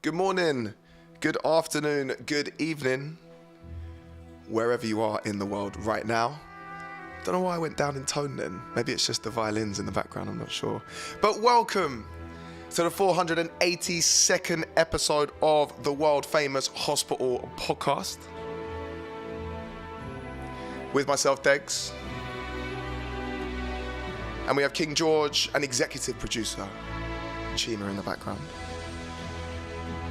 Good morning, good afternoon, good evening, wherever you are in the world right now. Don't know why I went down in tone then. Maybe it's just the violins in the background, I'm not sure. But welcome to the 482nd episode of the world famous Hospital Podcast. With myself, Degs. And we have King George and executive producer, Chima in the background.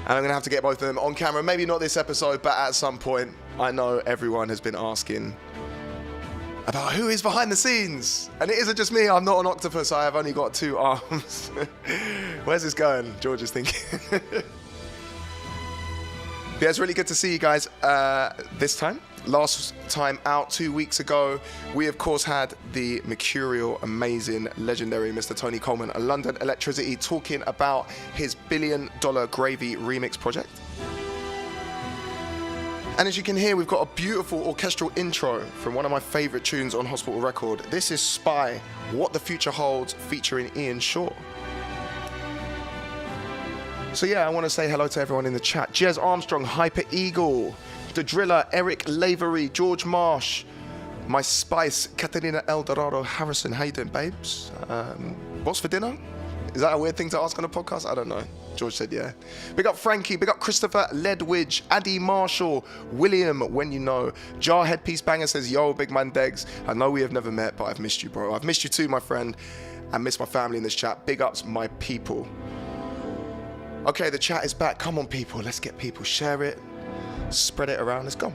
And I'm going to have to get both of them on camera. Maybe not this episode, but at some point. I know everyone has been asking about who is behind the scenes. And it isn't just me. I'm not an octopus. I have only got 2 arms. Where's this going? George is thinking. Yeah, it's really good to see you guys this time. Last time out 2 weeks ago, we of course had the mercurial, amazing, legendary Mr. Tony Coleman, a London Electricity, talking about his $1 billion Gravy remix project. And as you can hear, we've got a beautiful orchestral intro from one of my favourite tunes on Hospital Record. This is Spy, What the Future Holds, featuring Ian Shaw. So yeah, I want to say hello to everyone in the chat. Jez Armstrong, Hyper Eagle, The Driller, Eric Lavery, George Marsh, My Spice, Catalina Eldorado Harrison. How you doing, babes? What's for dinner? Is that a weird thing to ask on a podcast? I don't know. George said yeah. Big up Frankie, big up Christopher Ledwidge, Addy Marshall, William, When You Know. Jar Headpiece Banger says, yo, big man Degs. I know we have never met, but I've missed you, bro. I've missed you too, my friend. And miss my family in this chat. Big ups, my people. Okay, the chat is back. Come on, people. Let's get people. Share it. Spread it around. Let's go.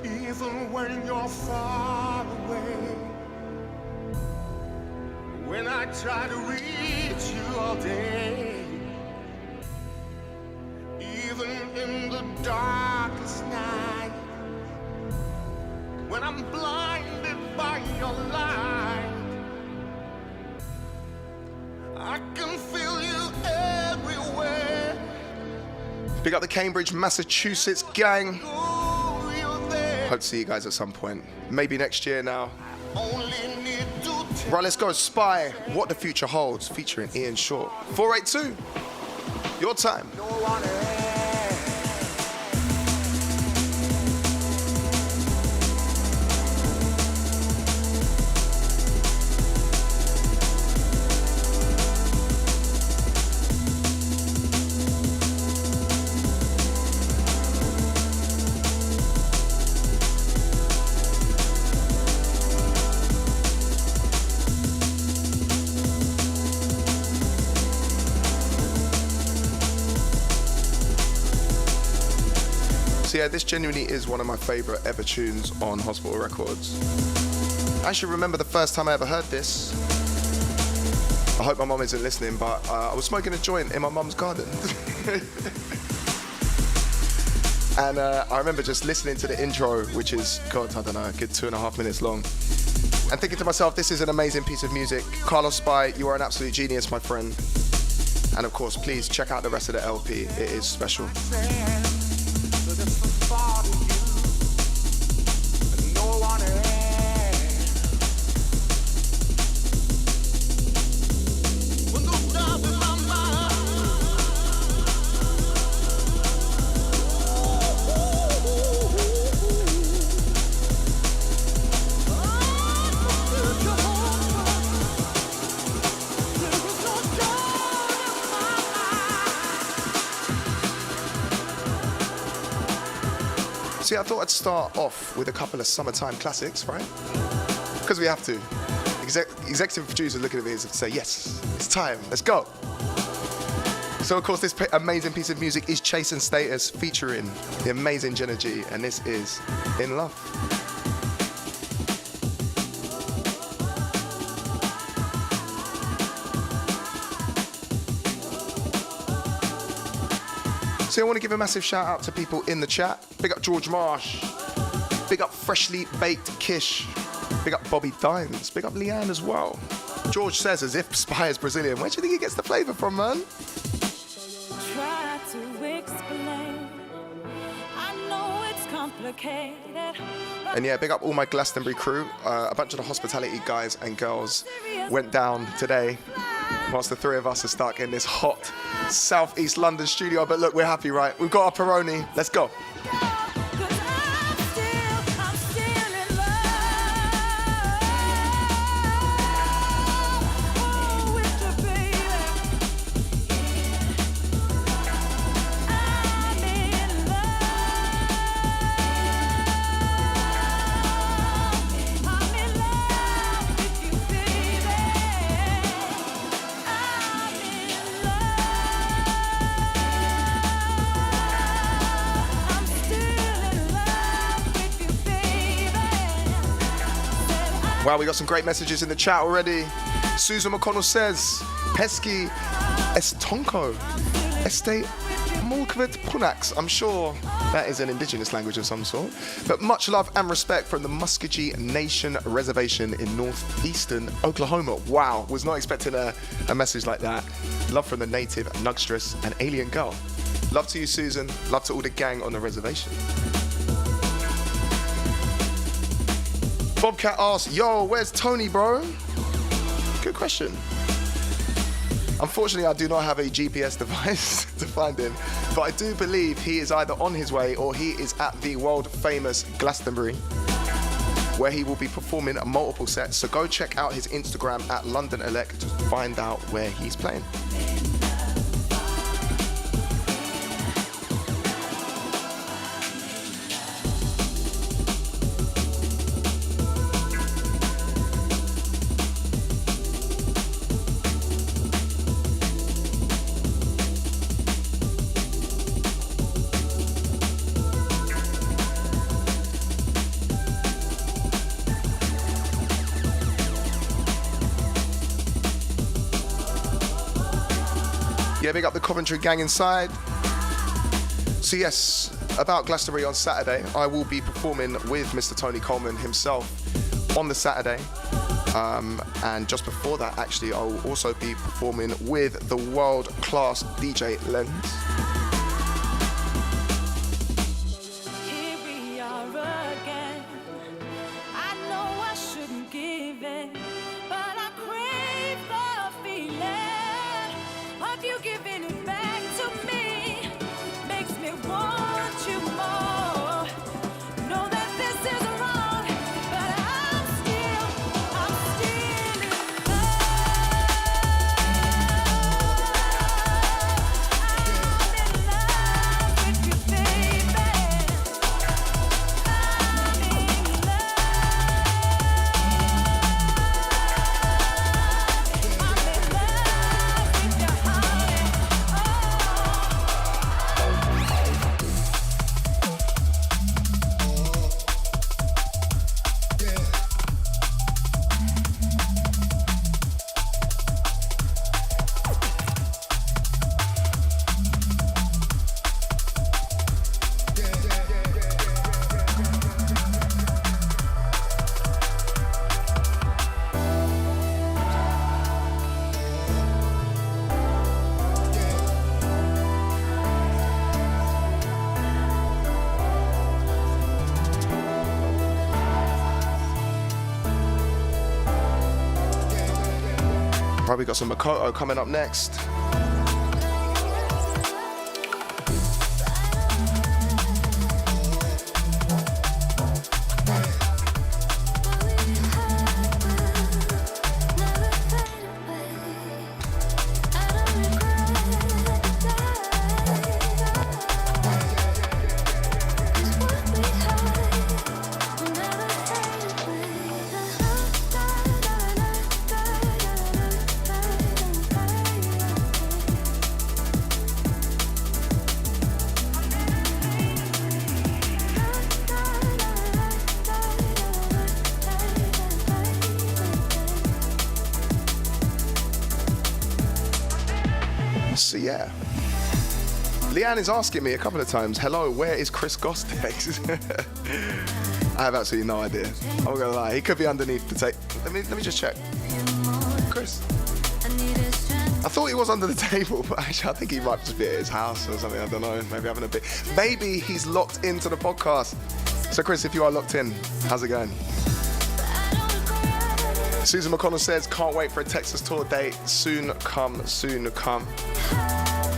Even when you're far away, when I try to reach you all day, even in the darkest night, when I'm blinded by your light, I can feel you everywhere. Big up the Cambridge, Massachusetts gang. Hope to see you guys at some point. Maybe next year now. Right, let's go. Spy, What the Future Holds, featuring Ian Shaw. 482, your time. So yeah, this genuinely is one of my favourite ever tunes on Hospital Records. I actually remember the first time I ever heard this. I hope my mum isn't listening, but I was smoking a joint in my mum's garden. And I remember just listening to the intro, which is, God, I don't know, a good 2.5 minutes long. And thinking to myself, this is an amazing piece of music. Carlos Spy, you are an absolute genius, my friend. And of course, please check out the rest of the LP. It is special. See, I thought I'd start off with a couple of summertime classics, right? Because we have to. Executive producer looking at me and say, yes, it's time, let's go. So of course this amazing piece of music is Chase and Status featuring the amazing Jenna G, and this is In Love. So I want to give a massive shout out to people in the chat. Big up George Marsh. Big up Freshly Baked Kish. Big up Bobby Dines. Big up Leanne as well. George says as if Spy is Brazilian. Where do you think he gets the flavour from, man? Try to explain. I know it's complicated. And yeah, big up all my Glastonbury crew. A bunch of the hospitality guys and girls went down today. whilst the three of us are stuck in this hot southeast London studio. But look, we're happy, right? We've got our Peroni. Let's go. Wow, we got some great messages in the chat already. Susan McConnell says, Pesky Estonko, Este Mulkvet Punax. I'm sure that is an indigenous language of some sort. But much love and respect from the Muskogee Nation Reservation in northeastern Oklahoma. Wow, was not expecting a message like that. Love from the native, Nugstress, and Alien Girl. Love to you, Susan. Love to all the gang on the reservation. Bobcat asks, yo, where's Tony, bro? Good question. Unfortunately, I do not have a GPS device to find him, but I do believe he is either on his way or he is at the world famous Glastonbury, where he will be performing multiple sets. So go check out his Instagram at London Elect to find out where he's playing. Yeah, big up the Coventry gang inside. So yes, about Glastonbury on Saturday, I will be performing with Mr. Tony Coleman himself on the Saturday. And just before that, actually, I will also be performing with the world-class DJ Lens. Here we are again. I know I shouldn't give in, but I crave the feeling of you giving it back to me. Makes me want you more. Know that this is wrong, but I'm still in love. I'm in love with you, baby. Probably got some Makoto coming up next. So yeah, Leanne is asking me a couple of times, hello, where is Chris Goss, Degs? I have absolutely no idea. I'm not gonna lie, he could be underneath the table. Let me just check. Chris? I thought he was under the table, but actually I think he might just be at his house or something, I don't know, maybe having a bit. Maybe he's locked into the podcast. So Chris, if you are locked in, how's it going? Susan McConnell says, can't wait for a Texas tour date. Soon come, soon come.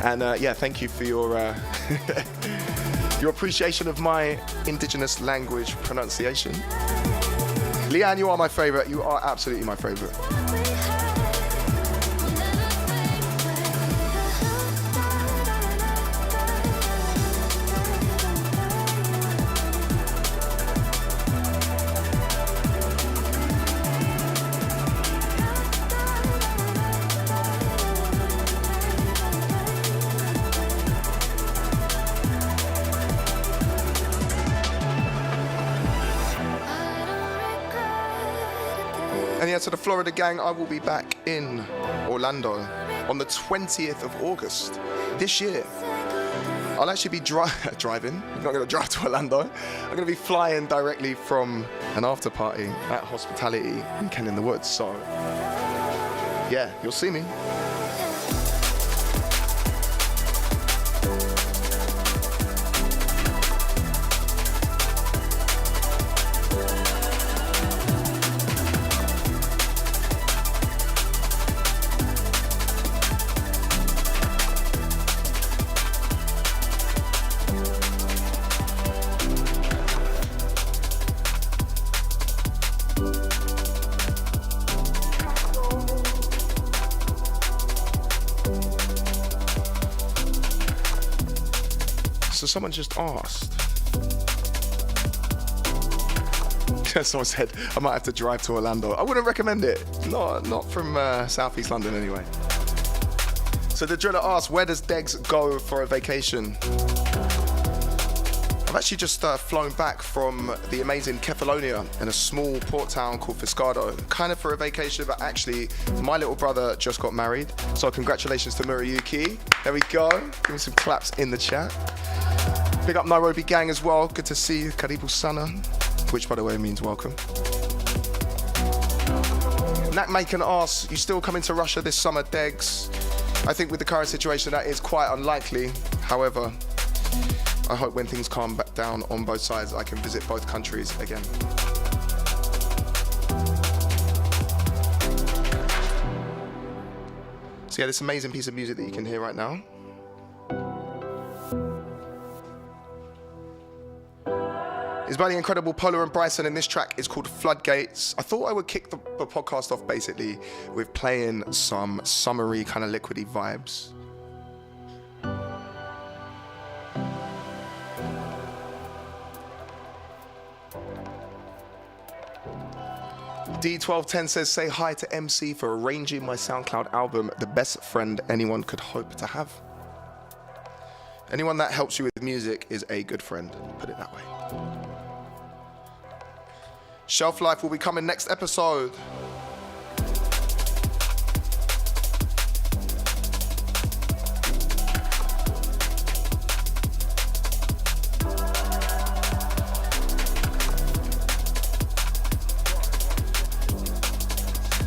And yeah, thank you for your your appreciation of my indigenous language pronunciation. Leanne, you are my favorite. You are absolutely my favorite. And yeah, to the Florida gang, I will be back in Orlando on the 20th of August this year. I'll actually be driving. I'm not going to drive to Orlando. I'm going to be flying directly from an after party at Hospitality in Ken in the Woods. So yeah, you'll see me. So someone just asked. Someone said I might have to drive to Orlando. I wouldn't recommend it. Not from Southeast London anyway. So the driller asked, where does Degs go for a vacation? I've actually just flown back from the amazing Kefalonia in a small port town called Fiscado, kind of for a vacation, but actually my little brother just got married. So congratulations to Murayuki. There we go. Give me some claps in the chat. Big up Nairobi gang as well. Good to see you. Karibu sana, which by the way means welcome. Nat Macon asks, you still coming to Russia this summer, Degs? I think with the current situation that is quite unlikely. However, I hope when things calm back down on both sides, I can visit both countries again. So yeah, this amazing piece of music that you can hear right now. It's by the incredible Polar and Bryson, and this track is called Floodgates. I thought I would kick the podcast off basically with playing some summery kind of liquidy vibes. D1210 says, say hi to MC for arranging my SoundCloud album, the best friend anyone could hope to have. Anyone that helps you with music is a good friend, put it that way. Shelf Life will be coming next episode.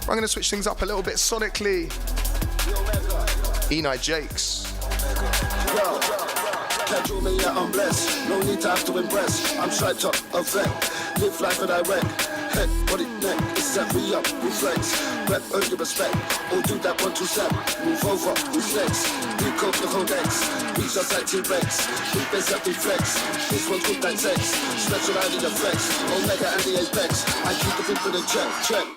I'm going to switch things up a little bit sonically. Enai Jakes. Can't do me yet, I'm blessed. No need to have to impress. I'm striped up, effect. Live life that I wreck. Head, body, neck. It's set me up, reflex. Rep, earn your respect. Or do that 1, 2 step. Move over, reflex. Recode the codex. We just like T-Rex. We base up reflex. This one's good like sex. Special out in the flex. Omega and the apex. I keep the people in check.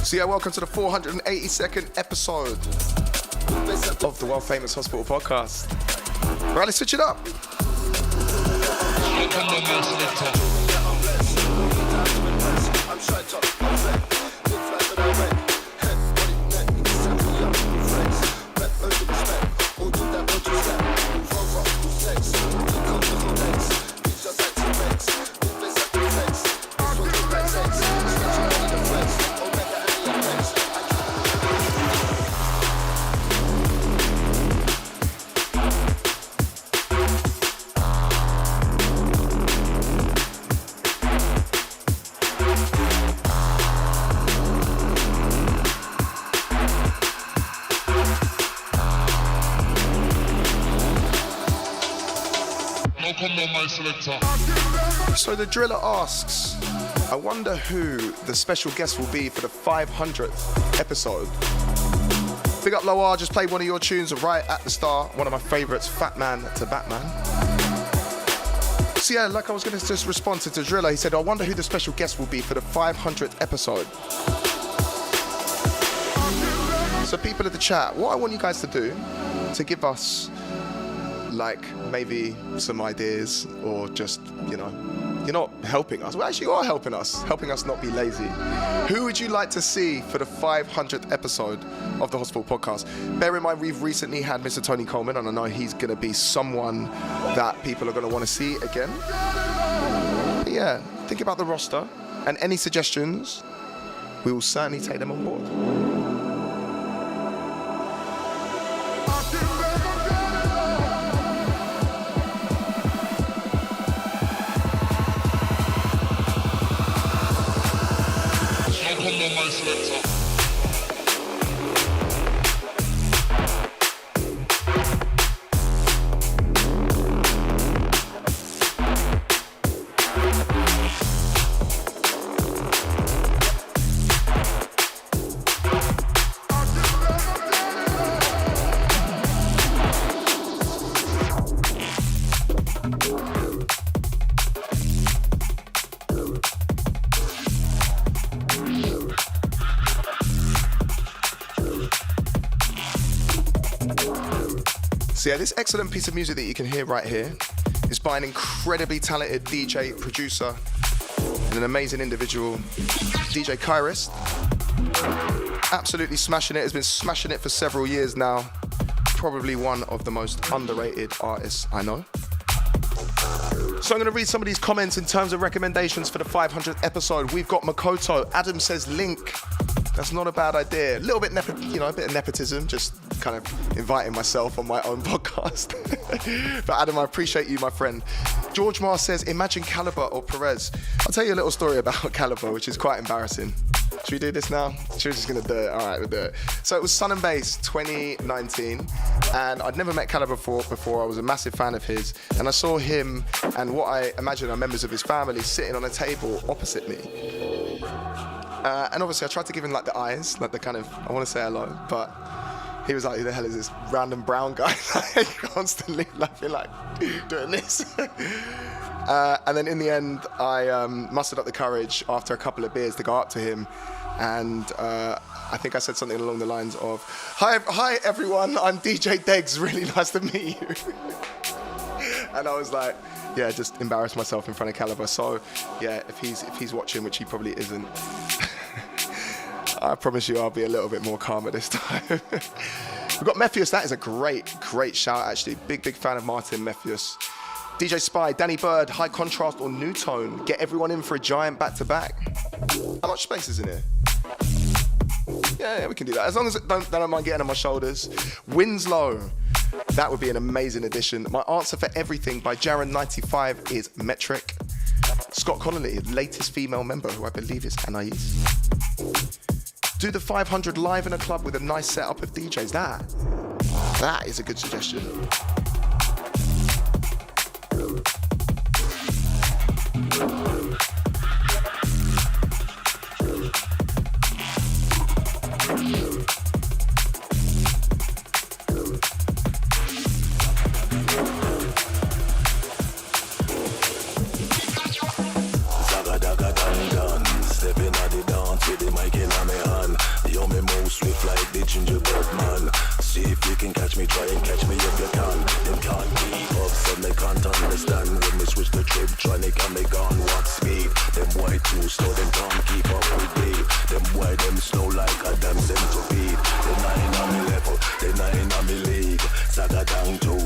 So yeah, welcome to the 482nd episode of the World Famous Hospital Podcast. Right, let's switch it up. So the driller asks, I wonder who the special guest will be for the 500th episode. Big up Loa, just played one of your tunes right at the start. One of my favourites, Fat Man to Batman. So yeah, like I was going to just respond to the driller. He said, I wonder who the special guest will be for the 500th episode. So people in the chat, what I want you guys to do to give us like maybe some ideas or just, you know, you're not helping us. Well, actually you are helping us not be lazy. Who would you like to see for the 500th episode of the Hospital Podcast? Bear in mind, we've recently had Mr. Tony Coleman, and I know he's going to be someone that people are going to want to see again. But yeah, think about the roster, and any suggestions, we will certainly take them on board. So yeah, this excellent piece of music that you can hear right here is by an incredibly talented DJ, producer, and an amazing individual, DJ Kairos. Absolutely smashing it, has been smashing it for several years now. Probably one of the most underrated artists I know. So I'm going to read some of these comments in terms of recommendations for the 500th episode. We've got Makoto. Adam says Link. That's not a bad idea. A little bit, a bit of nepotism, just kind of inviting myself on my own podcast. But Adam, I appreciate you, my friend. George Mars says, imagine Caliber or Perez. I'll tell you a little story about Caliber, which is quite embarrassing. Should we do this now? Should we just gonna do it? All right, we'll do it. So it was Sun and Bass 2019, and I'd never met Caliber before. I was a massive fan of his, and I saw him and what I imagine are members of his family sitting on a table opposite me. And obviously I tried to give him like the eyes, like the kind of, I want to say hello, but he was like, who the hell is this random brown guy like, constantly laughing, like doing this? And then in the end, I mustered up the courage after a couple of beers to go up to him, and I think I said something along the lines of, hi everyone, I'm DJ Degs, really nice to meet you. And I was like, yeah, just embarrassed myself in front of Caliber. So yeah, if he's watching, which he probably isn't, I promise you I'll be a little bit more calmer this time. We've got Mephius. That is a great shout, actually. Big fan of Martin Mephius. DJ Spy, Danny Bird, High Contrast or New Tone. Get everyone in for a giant back-to-back. How much space is in here? Yeah, we can do that. As long as they don't mind getting on my shoulders. Winslow. That would be an amazing addition. My Answer for Everything by Jaron95 is Metric. Scott Connolly, latest female member, who I believe is Anais. Do the 500 live in a club with a nice setup of DJs. That is a good suggestion. Gingerbread man, see if you can catch me, try and catch me if you can. Them can't keep up, so they can't understand. When we switch the trip, try they can make on what speed. Them white too slow, them can't keep up with me. Them white, them slow like a damn centipede. They 9 on me level, they 9 on me league. Saga down too,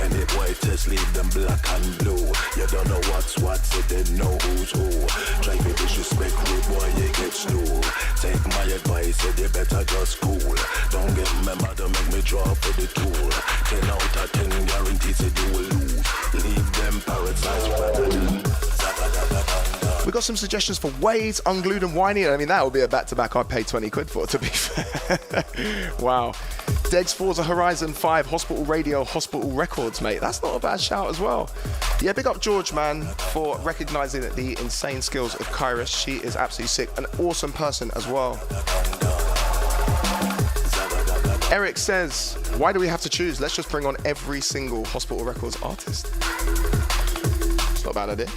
and if white test leave them black and blue. You don't know what's what, so they know who's who. Try to disrespect me, boy, you get slew. Take my advice, said you better just cool. Don't get me mad, don't make me draw for the tool. 10 out of 10 guarantees that you will lose. Leave them parasites rather than Zaga-daga-dang-dang. We got some suggestions for Wade's, Unglued and Whiny. I mean, that would be a back-to-back I'd pay 20 quid for, to be fair. Wow. Degs, Forza Horizon 5, Hospital Radio, Hospital Records, mate. That's not a bad shout as well. Yeah, big up George, man, for recognising the insane skills of Kairos. She is absolutely sick. An awesome person as well. Eric says, why do we have to choose? Let's just bring on every single Hospital Records artist. It's not a bad idea.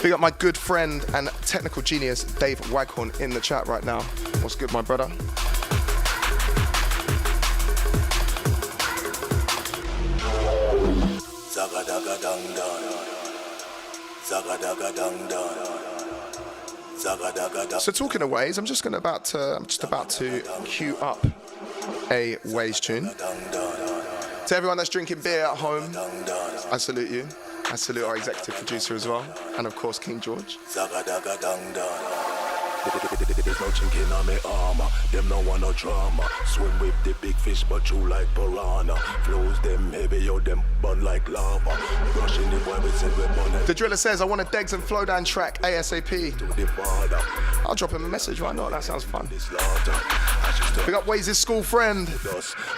Big up my good friend and technical genius, Dave Waghorn, in the chat right now. What's good, my brother? So talking of Waze, I'm just about to cue up a Waze tune. To everyone that's drinking beer at home, I salute you. I salute our executive producer as well, and of course King George. There's no chinking on me armor, them no want no drama. Swim with the big fish, but you like piranha. Flows them heavy, yo, them burn like lava. Brushing the boy, we said we're burning. The driller says, I want a Degs and Flowdown track ASAP. I'll drop him a message, why not? That sounds fun. Pick up Waze's school friend.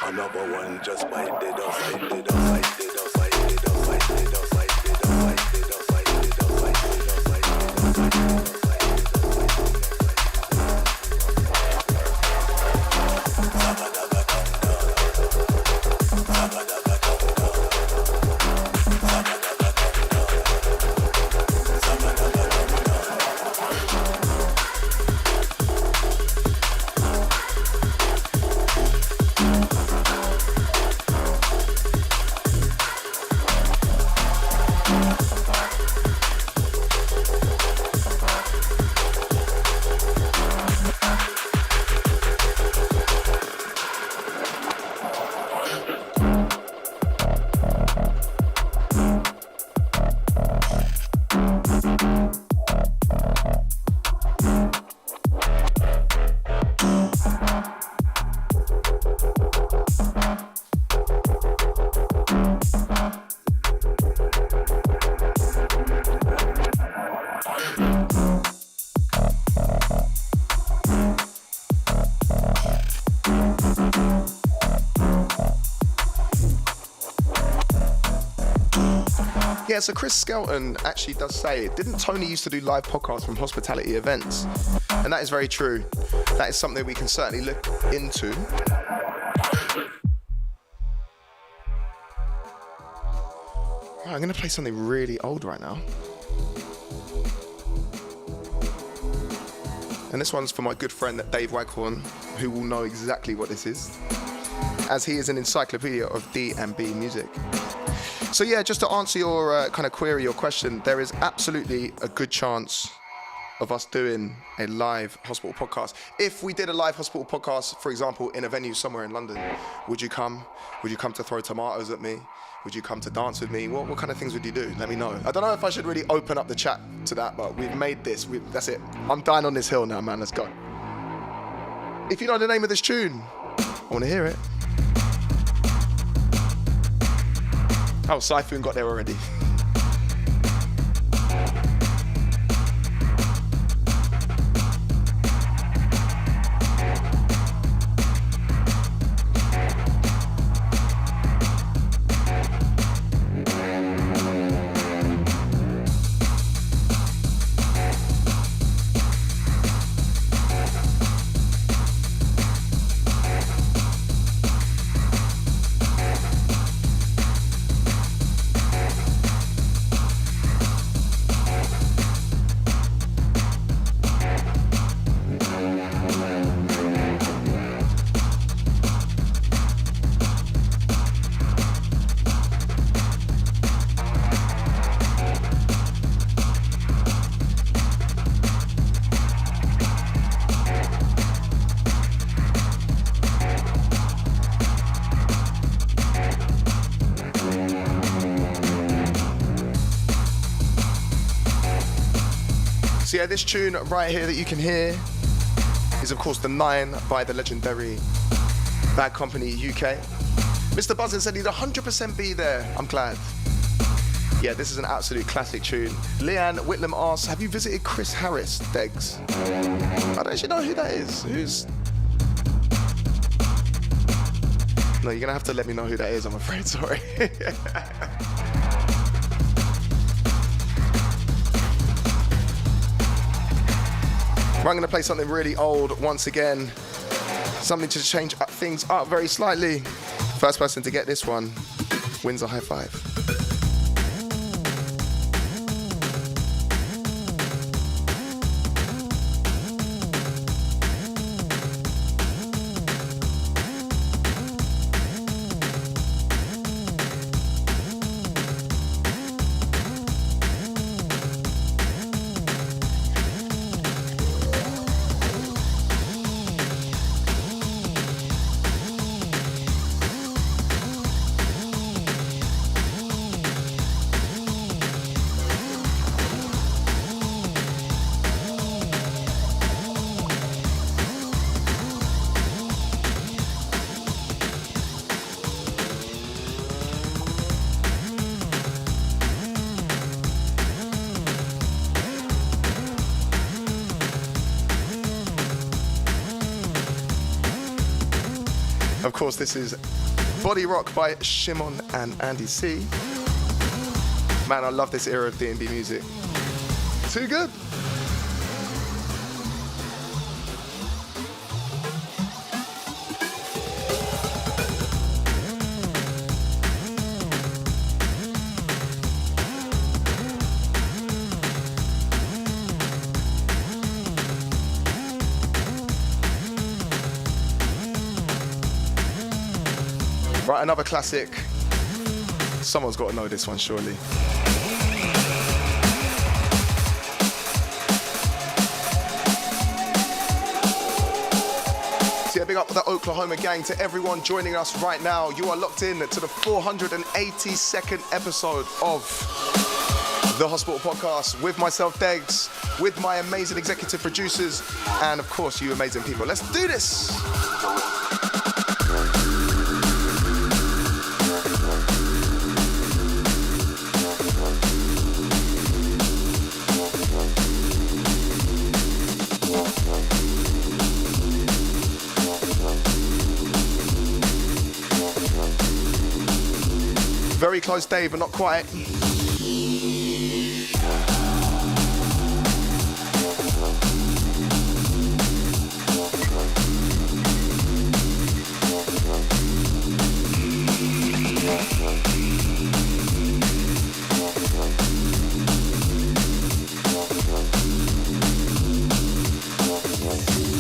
Another one just bite the dust, bite the dust, bite the dust, bite the dust, bite the dust, bite the dust, bite the dust, bite the dust, bite the dust, bite the dust. Yeah, so Chris Skelton actually does say, didn't Tony used to do live podcasts from hospitality events? And that is very true. That is something we can certainly look into. Right, I'm going to play something really old right now. And this one's for my good friend Dave Waghorn, who will know exactly what this is, as he is an encyclopedia of D&B music. So yeah, just to answer your kind of query, your question, there is absolutely a good chance of us doing a live hospital podcast. If we did a live hospital podcast, for example, in a venue somewhere in London, would you come? Would you come to throw tomatoes at me? Would you come to dance with me? What kind of things would you do? Let me know. I don't know if I should really open up the chat to that, but we've made this. That's it. I'm dying on this hill now, man. Let's go. If you know the name of this tune, I want to hear it. Oh, Syphoon got there already. So yeah, this tune right here that you can hear is of course The 9 by the legendary Bad Company UK. Mr. Buzzin said he'd 100% be there. I'm glad. Yeah, this is an absolute classic tune. Leanne Whitlam asks, have you visited Chris Harris, Degs? I don't actually know who that is. Who's... No, you're gonna have to let me know who that is, I'm afraid, sorry. Right, I'm gonna play something really old once again. Something to change things up very slightly. First person to get this one wins a high five. Of course, this is Body Rock by Shimon and Andy C. Man, I love this era of D&B music. Too good. Right, another classic. Someone's got to know this one, surely. So yeah, big up the Oklahoma gang, to everyone joining us right now. You are locked in to the 482nd episode of The Hospital Podcast with myself, Degs, with my amazing executive producers, and of course, you amazing people. Let's do this! Very close, Dave, but not quite.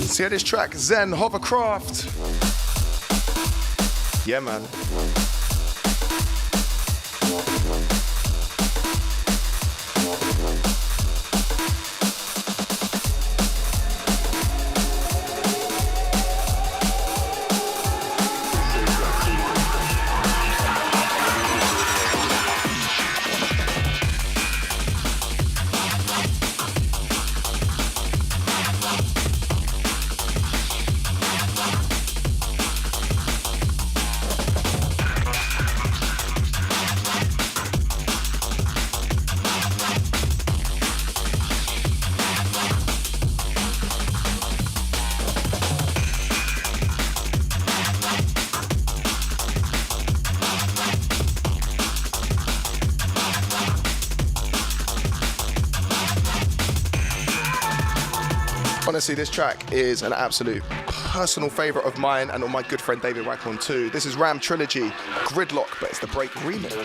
See this track, Zen Hovercraft. Yeah, man. Honestly, this track is an absolute personal favourite of mine and of my good friend David Waghorn too. This is Ram Trilogy, Gridlock, but it's the Break remix.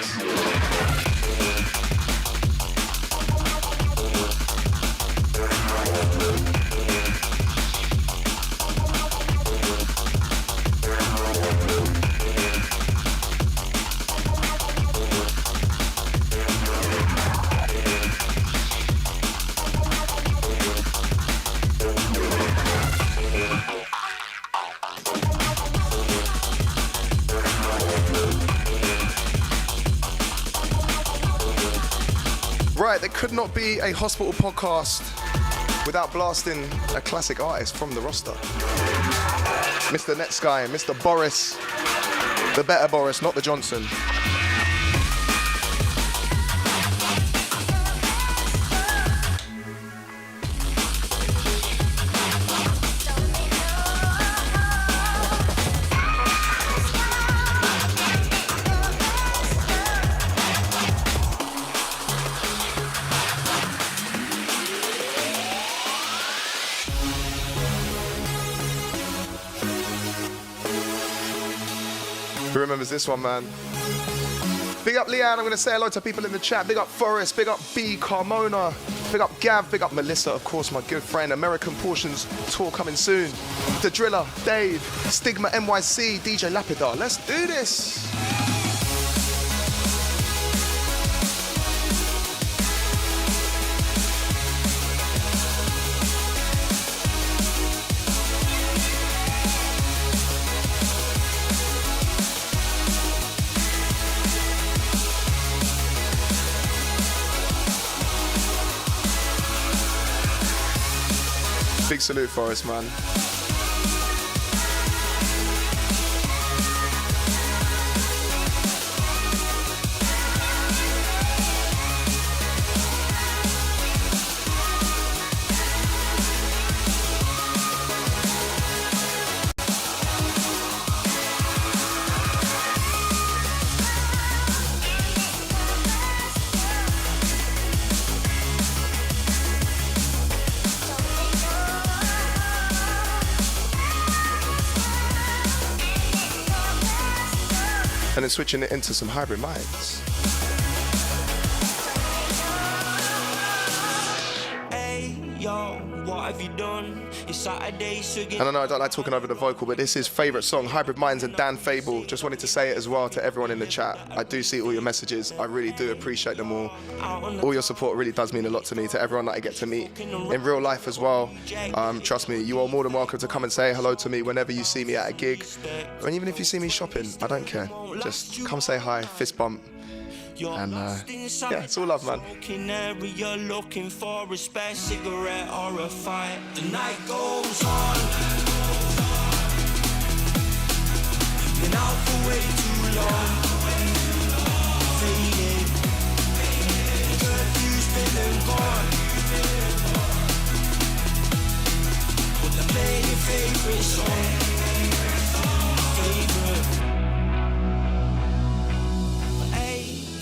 Right, there could not be a hospital podcast without blasting a classic artist from the roster. Mr. Netsky, Mr. Boris, the better Boris, not the Johnson. Who remembers this one, man? Big up Leanne, I'm going to say hello to people in the chat. Big up Forrest, big up B, Carmona, big up Gav, big up Melissa, of course, my good friend. American Portions tour coming soon. The Driller, Dave, Stigma NYC, DJ Lapidar. Let's do this. Big salute for us, man. And then switching it into some hybrid minds. Hey, yo, what have you done? It's Saturday, so And I know I don't like talking over the vocal, but this is favourite song, Hybrid Minds and Dan Fable. Just wanted to say it as well to everyone in the chat. I do see all your messages. I really do appreciate them all. All your support really does mean a lot to me, to everyone that I get to meet in real life as well. Trust me, you are more than welcome to come and say hello to me whenever you see me at a gig. Or even if you see me shopping, I don't care. Just come say hi, fist bump. And yeah, it's all love, man. Area looking for a spare cigarette or a fight. The night goes on. Been out for way too long. Faded. Curfew's been and gone. But they play your favorite song.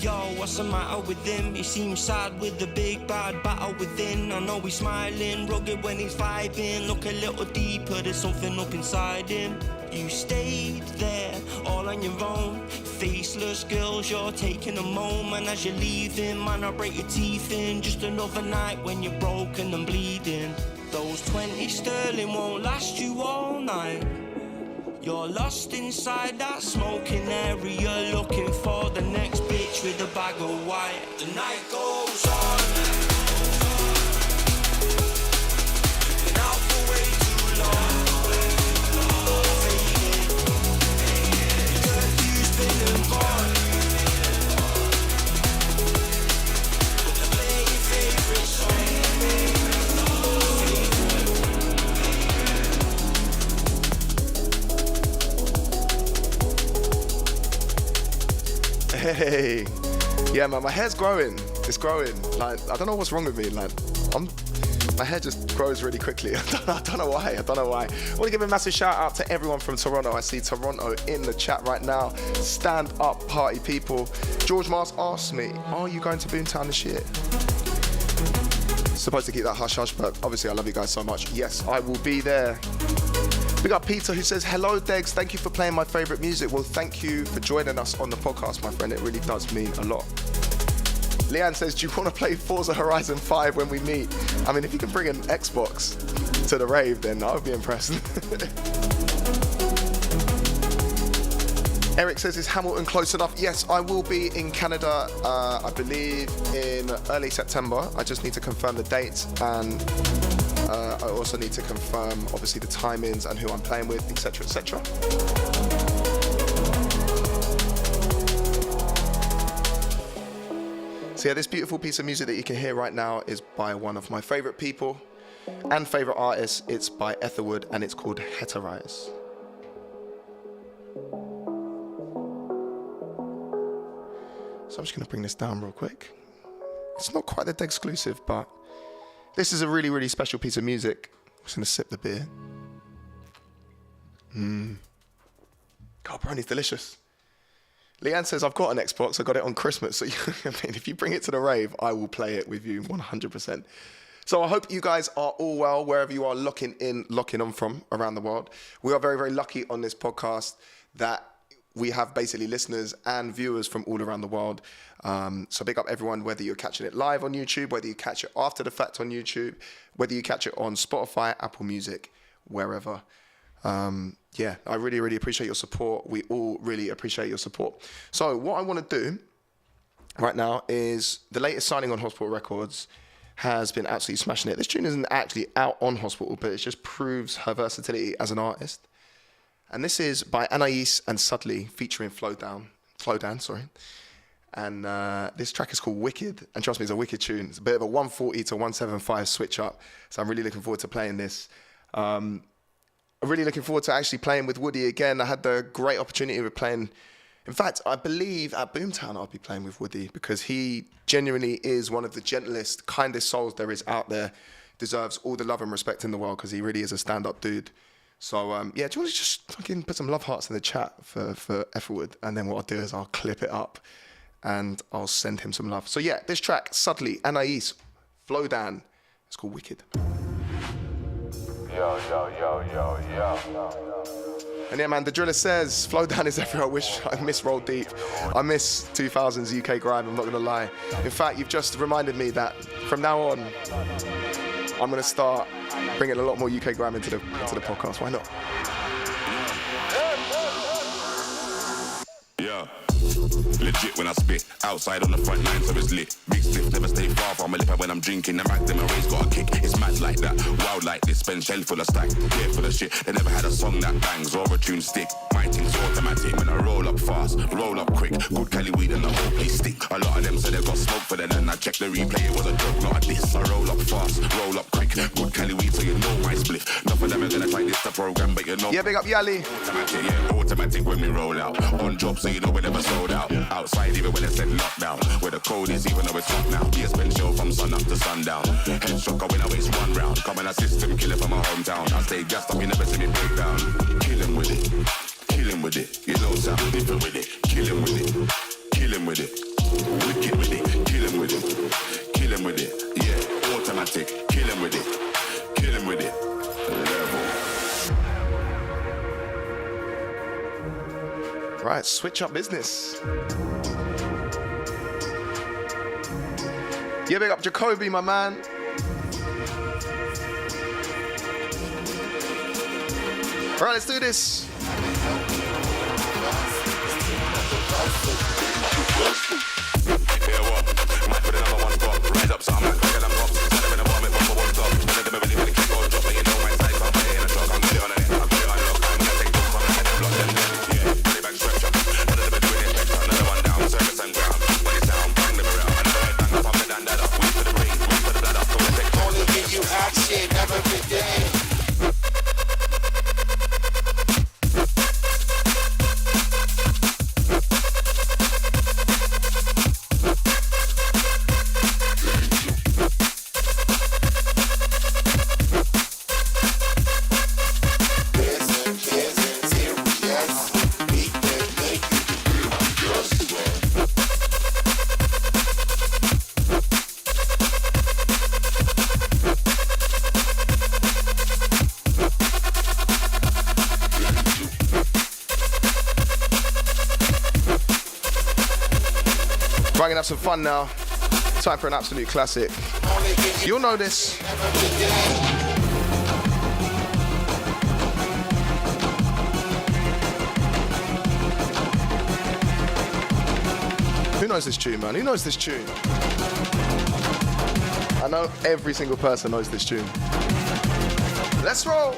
Yo, what's the matter with him? He seems sad with the big bad battle within. I know he's smiling, rugged when he's vibing. Look a little deeper, there's something up inside him. You stayed there, all on your own. Faceless girls, you're taking a moment as you're leaving. Man, I'll break your teeth in. Just another night when you're broken and bleeding. Those 20 sterling won't last you all night. You're lost inside that smoking area, looking for the next bitch with a bag of white. The night goes on. Been out for way too long. Faded. Curfew's been and gone. But they play your favorite song. Hey, yeah, man, my hair's growing. It's growing. Like, I don't know what's wrong with me. Like, my hair just grows really quickly. I don't know why. I want to give a massive shout out to everyone from Toronto. I see Toronto in the chat right now. Stand up, party people. George Mars asked me, are you going to Boomtown this year? Supposed to keep that hush hush, but obviously I love you guys so much. Yes, I will be there. We got Peter who says, hello Degs, thank you for playing my favourite music. Well, thank you for joining us on the podcast, my friend. It really does mean a lot. Leanne says, do you want to play Forza Horizon 5 when we meet? I mean, if you can bring an Xbox to the rave, then I would be impressed. Eric says, is Hamilton close enough? Yes, I will be in Canada, I believe in early September. I just need to confirm the date, and I also need to confirm, obviously, the timings and who I'm playing with, etc., etc. So yeah, this beautiful piece of music that you can hear right now is by one of my favourite people and favourite artists. It's by Etherwood, and it's called Heterize. So I'm just going to bring this down real quick. It's not quite the Degs exclusive, but this is a really, really special piece of music. I'm just going to sip the beer. God, brownie's delicious. Leanne says, I've got an Xbox. I got it on Christmas. So I mean, if you bring it to the rave, I will play it with you 100%. So I hope you guys are all well, wherever you are locking on from around the world. We are very, very lucky on this podcast that we have basically listeners and viewers from all around the world. So big up everyone, whether you're catching it live on YouTube, whether you catch it after the fact on YouTube, whether you catch it on Spotify, Apple Music, wherever. Yeah, I really, really appreciate your support. We all really appreciate your support. So what I want to do right now is the latest signing on Hospital Records has been absolutely smashing it. This tune isn't actually out on Hospital, but it just proves her versatility as an artist. And this is by Anais and Sudley featuring Flowdan, sorry. And this track is called Wicked. And trust me, it's a wicked tune. It's a bit of a 140 to 175 switch up. So I'm really looking forward to playing this. I'm really looking forward to actually playing with Woody again. I had the great opportunity of playing. In fact, I believe at Boomtown I'll be playing with Woody because he genuinely is one of the gentlest, kindest souls there is out there. Deserves all the love and respect in the world because he really is a stand-up dude. So, yeah, do you want to just fucking put some love hearts in the chat for Effortwood? And then what I'll do is I'll clip it up and I'll send him some love. So, yeah, this track, Sudley, Anais, Flowdan, it's called Wicked. Yo. And yeah, man, the driller says, Flowdan is everywhere. I wish I miss Roll Deep. I miss 2000s UK grime, I'm not going to lie. In fact, you've just reminded me that from now on, I'm going to start bringing a lot more UK grime into the podcast. Why not? Yeah. Legit when I spit, outside on the front line so it's lit. Big stiff, never stay far from my lip. And when I'm drinking, the Mac, them race got a kick. It's mad like that, wild like this. Spend shell full of stack, yeah, full of shit. They never had a song that bangs or a tune stick. My thing's automatic when I roll up fast, roll up quick. Good Cali weed and the whole place stick. A lot of them said they got smoke for them, and I checked the replay, it was a joke, not a diss. I roll up fast, roll up quick. Good Cali weed, so you know my split. None of them are gonna try this the program, but you know. Yeah, big up Yali. Automatic, yeah, automatic when we roll out. On job, so you know we never sold out. Outside, even when it said lockdown. Where the code is, even though it's hot now. BSPN show from sun up to sundown. Head shocker when I waste one round. Come in a system, kill it from my hometown. I stay gassed up, you never see me break down. Kill him with it, kill him with it. You know something different with it. Kill him with it, kill him with it. Wicked with it, kill him with it. Kill him with it, yeah, automatic. Kill him with it, kill him with it. Level. Right, switch up business. Yeah, big up Jacoby, my man. All right, let's do this. Yeah, what? Might put another one spot. Rise up, some man. Get them up. Set them in a bomb, it bomb, one stop. None of them really want to keep on dropping. You know my side, I'm playing a truck. I'm put it on the net. I'm put it on lock. I'm gonna take both on the head and block them dead. Yeah, put it back stretch up. None of them are doing it extra. Another one down, surface and ground. When it's down, bang them around. Another head bang up, I'm the dan that up. Wait for the brain, wait for the blood up. Don't take Only give you action every day. We're gonna have some fun now. Time for an absolute classic. You'll know this. Who knows this tune, man? Who knows this tune? I know every single person knows this tune. Let's roll.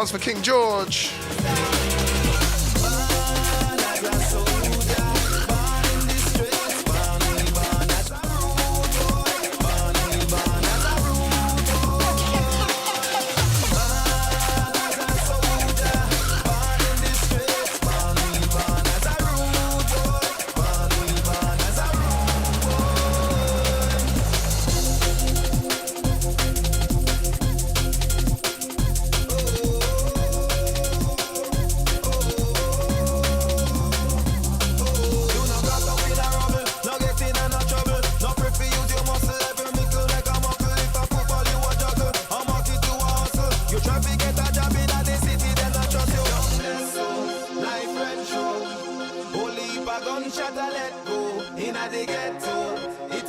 one's for King George.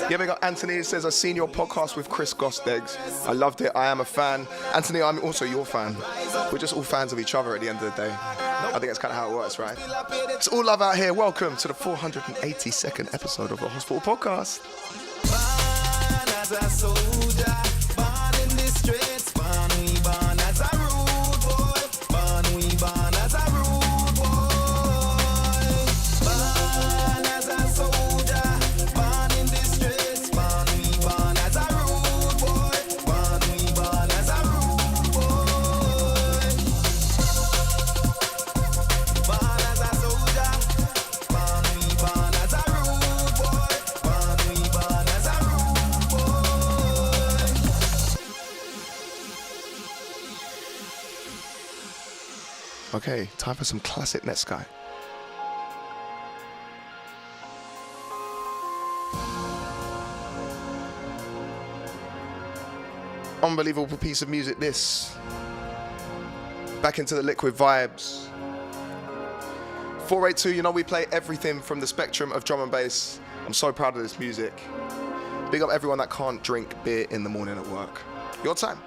Yeah, we got Anthony says, I've seen your podcast with Chris Goss, Degs. I loved it. I am a fan. Anthony, I'm also your fan. We're just all fans of each other at the end of the day. I think that's kind of how it works, right? It's all love out here. Welcome to the 482nd episode of the Hospital Podcast. Okay, time for some classic Netsky. Unbelievable piece of music, this. Back into the liquid vibes. 482, you know we play everything from the spectrum of drum and bass. I'm so proud of this music. Big up everyone that can't drink beer in the morning at work. Your time.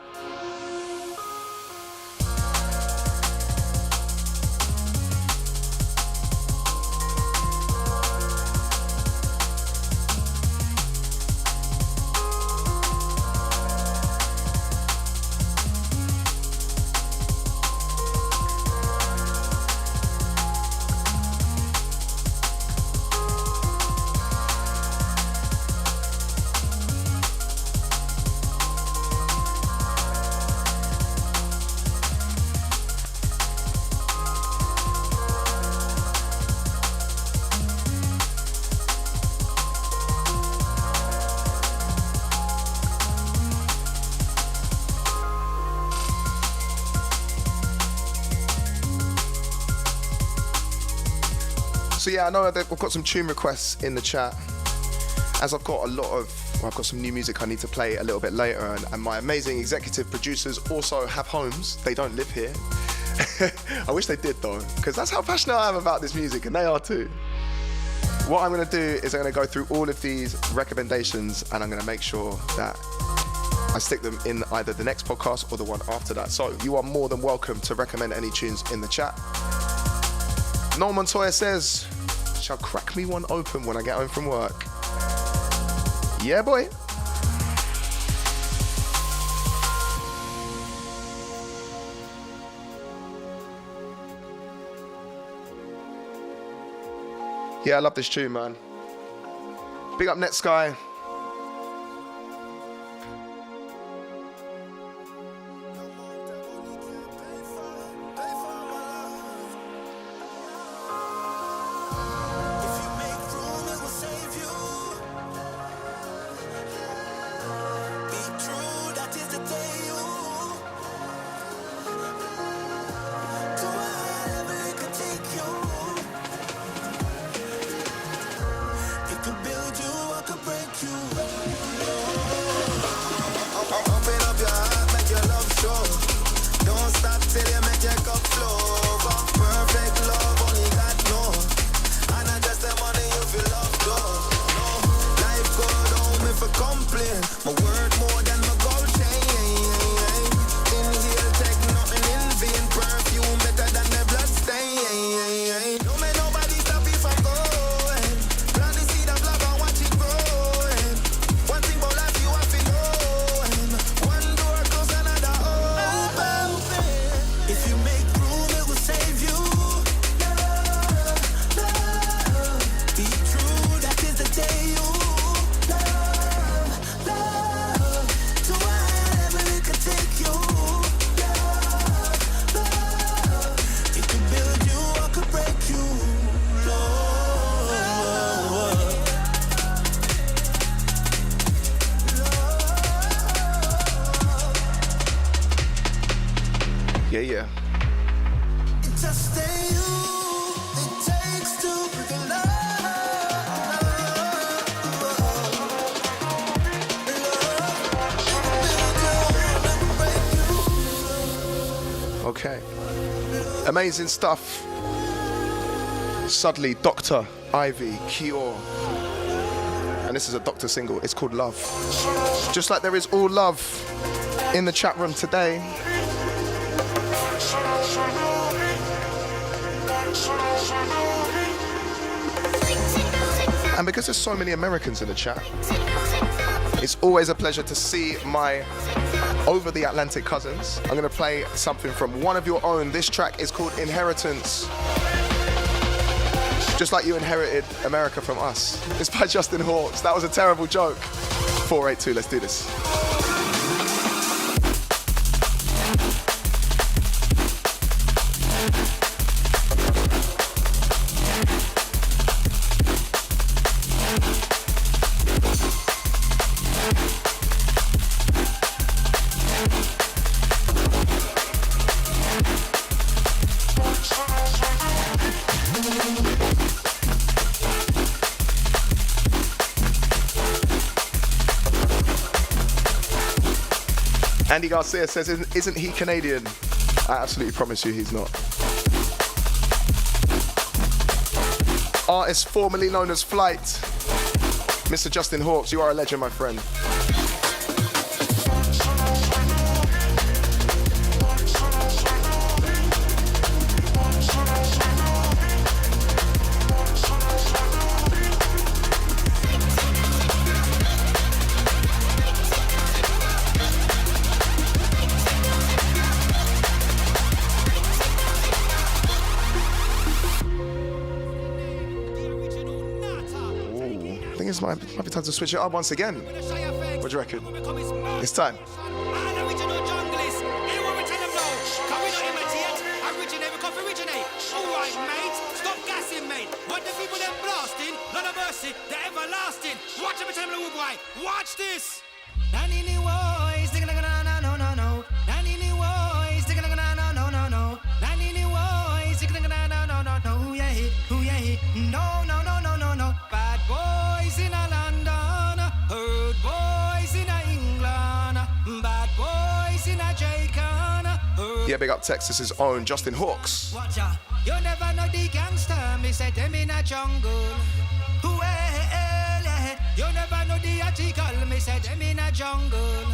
So yeah, I know that we've got some tune requests in the chat. As I've got I've got some new music I need to play a little bit later, and my amazing executive producers also have homes. They don't live here. I wish they did though, because that's how passionate I am about this music, and they are too. What I'm gonna do is I'm gonna go through all of these recommendations, and I'm gonna make sure that I stick them in either the next podcast or the one after that. So you are more than welcome to recommend any tunes in the chat. Noel Montoya says, shall crack me one open when I get home from work. Yeah, boy. Yeah, I love this tune, man. Big up Netsky. If you year. Just ain't you. It takes two to love. Okay. Amazing stuff. Suddenly, Dr. Ivy, Cure. And this is a Doctor single. It's called Love. Just like there is all love in the chat room today. And because there's so many Americans in the chat, it's always a pleasure to see my over the Atlantic cousins. I'm gonna play something from one of your own. This track is called Inheritance. Just like you inherited America from us. It's by Justin Hawks. That was a terrible joke. 482, let's do this. Andy Garcia says, isn't he Canadian? I absolutely promise you he's not. Artist formerly known as Flight. Mr. Justin Hawks, you are a legend, my friend. Might be time to switch it up once again. What do you reckon? It's time. Watch this. Yeah, big up Texas's own Justin Hawks. You never know the gangster, me say them in a jungle. You never know the article, me say them in a jungle.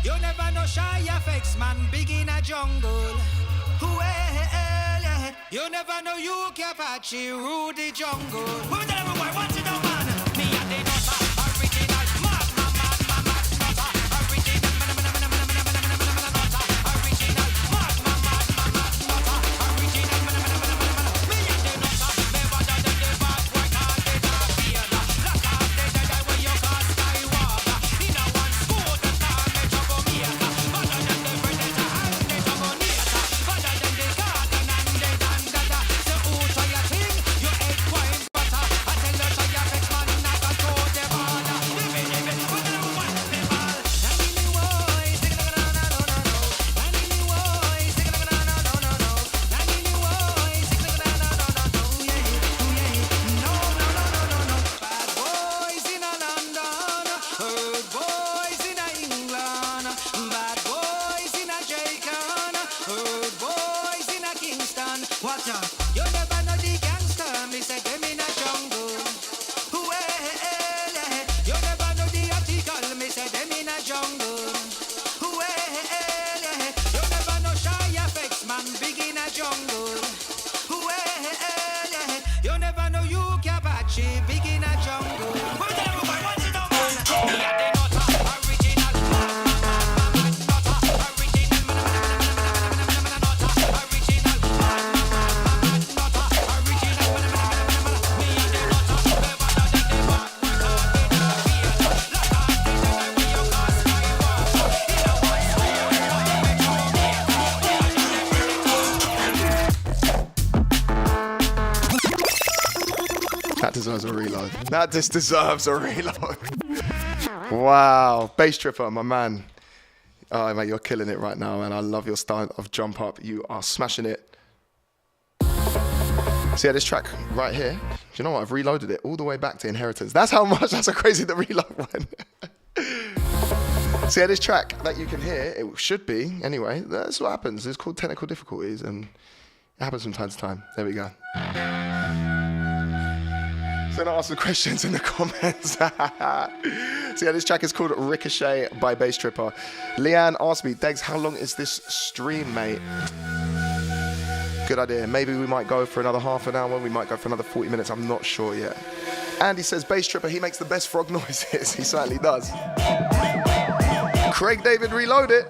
You never know shy effects, man, big in a jungle. You never know you Apache, rule the jungle. Who the hell boy, what you know, man? Me and the nutter, original, mad, nutter, original, nutter, original, mad, nutter, original, me and the nutter, never done the bad work, all the dark fear. Lock off the dead when you call Skywalker. In a one school, the car, the trouble maker. Better than the predator and the trouble nature. Better than the garden and the dandada. So who try a thing? You egg wine butter. I tell you try a fix man, not a throw the border. Give it, put it on one, the ball. And in the way, stick it on, no. And in the way, stick it on, no. And in the way, stick it on, no. Yeah. No. Bad boys in a London, herd boys in a England, bad boys in a Jamaica, herd boys in a Kingston. Watch out, you never know the gangster, me say them in a jungle. You never know the article, me say them in a jungle. You never know shy effects, man, big in a jungle. You never know you Apache, big in a jungle. What the hell, boy, what you know, man? Me and the nutter, original, mad, nutter, original, nutter, original, mad, nutter, original, me and the nutter, never done the bad work, all the dark fear. Lock off the dead when you call Skywalker. In a one school, the trouble maker. That deserves a reload. That just deserves a reload. Wow. Bass Tripper, my man. Oh, mate, you're killing it right now, and I love your style of jump up. You are smashing it. So yeah, this track right here, do you know what? I've reloaded it all the way back to Inheritance. That's how much, that's how crazy the reload went. So yeah, this track that you can hear, it should be, anyway, that's what happens. It's called technical difficulties, and it happens from time to time. There we go. So now ask the questions in the comments. So yeah, this track is called Ricochet by Bass Tripper. Leanne asked me, Degs, how long is this stream, mate? Good idea. Maybe we might go for another half an hour. We might go for another 40 minutes. I'm not sure yet. Andy says, Bass Tripper, he makes the best frog noises. He certainly does. Craig David, reload it.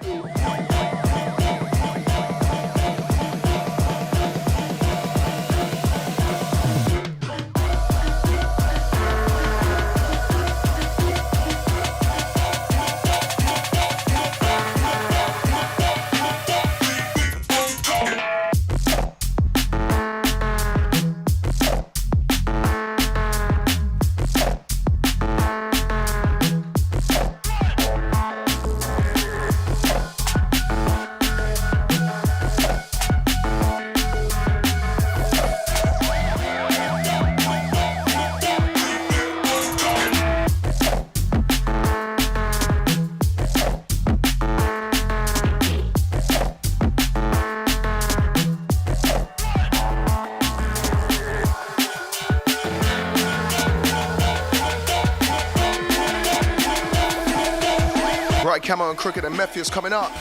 Right, Camo and Crooked and Mephius coming up.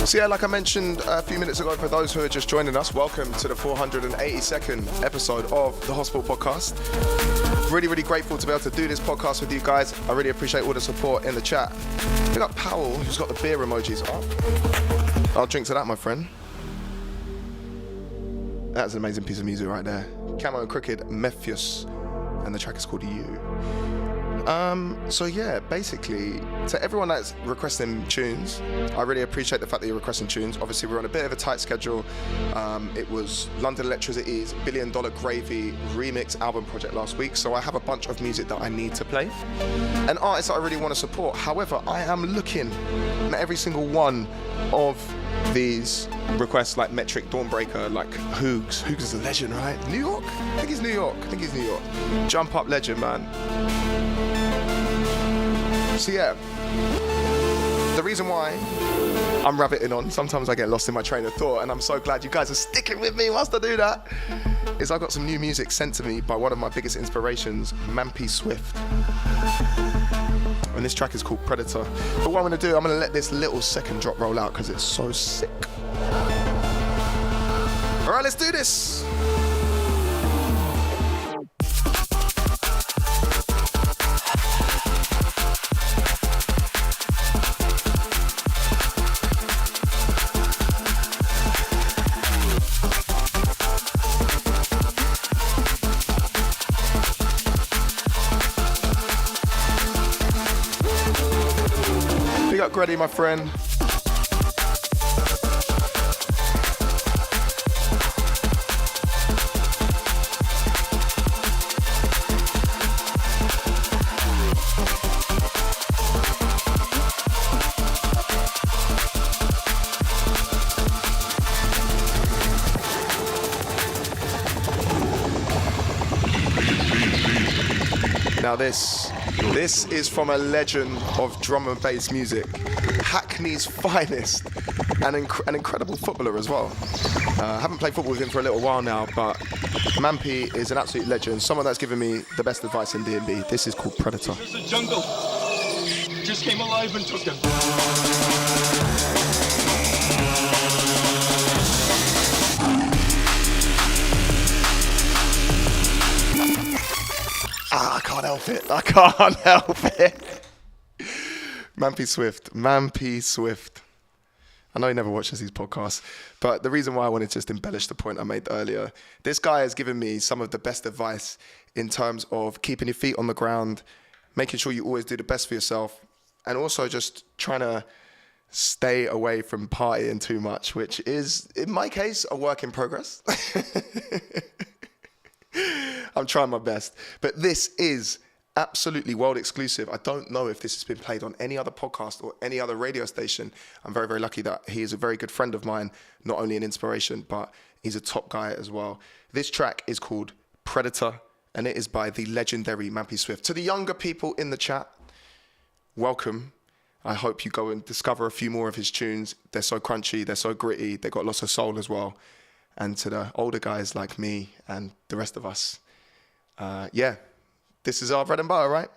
So yeah, like I mentioned a few minutes ago, for those who are just joining us, welcome to the 482nd episode of the Hospital Podcast. Really, really grateful to be able to do this podcast with you guys. I really appreciate all the support in the chat. We got Powell, who's got the beer emojis up. I'll drink to that, my friend. That's an amazing piece of music right there. Camo and Crooked, Mephius, and the track is called You. So yeah, basically, to everyone that's requesting tunes, I really appreciate the fact that you're requesting tunes. Obviously, we're on a bit of a tight schedule. It was London Electricity's $1 Billion Gravy remix album project last week, so I have a bunch of music that I need to play, and artists that I really want to support. However, I am looking at every single one of these requests, like Metric, Dawnbreaker, like Hoogs. Hoogs is a legend, right? New York? I think he's New York. Jump Up legend, man. So yeah, the reason why I'm rabbiting on, sometimes I get lost in my train of thought, and I'm so glad you guys are sticking with me whilst I do that, is I got some new music sent to me by one of my biggest inspirations, Mampy Swift. And this track is called Predator. But what I'm going to do, I'm going to let this little second drop roll out because it's so sick. All right, let's do this. Big up Grady, my friend. Now this is from a legend of drum and bass music, Hackney's finest, an incredible footballer as well. I haven't played football with him for a little while now, but Mampy is an absolute legend. Someone that's given me the best advice in D&B. This is called Predator. There's a jungle. Just came alive and took them. I can't help it. I can't help it. Mampy Swift. I know he never watches these podcasts, but the reason why I wanted to just embellish the point I made earlier, this guy has given me some of the best advice in terms of keeping your feet on the ground, making sure you always do the best for yourself, and also just trying to stay away from partying too much, which is, in my case, a work in progress. I'm trying my best. But this is absolutely world exclusive. I don't know if this has been played on any other podcast or any other radio station. I'm very, very lucky that he is a very good friend of mine, not only an inspiration, but he's a top guy as well. This track is called Predator, and it is by the legendary Mampy Swift. To the younger people in the chat, welcome. I hope you go and discover a few more of his tunes. They're so crunchy, they're so gritty, they've got lots of soul as well. And to the older guys like me and the rest of us, this is our bread and butter, right?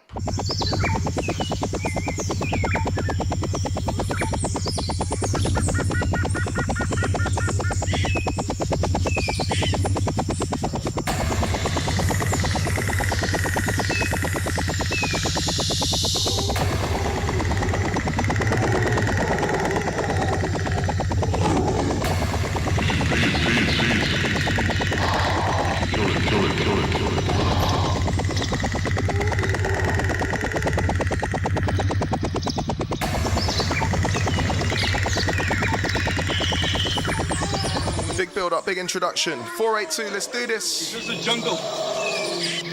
Big introduction. 482, let's do this. There's a jungle.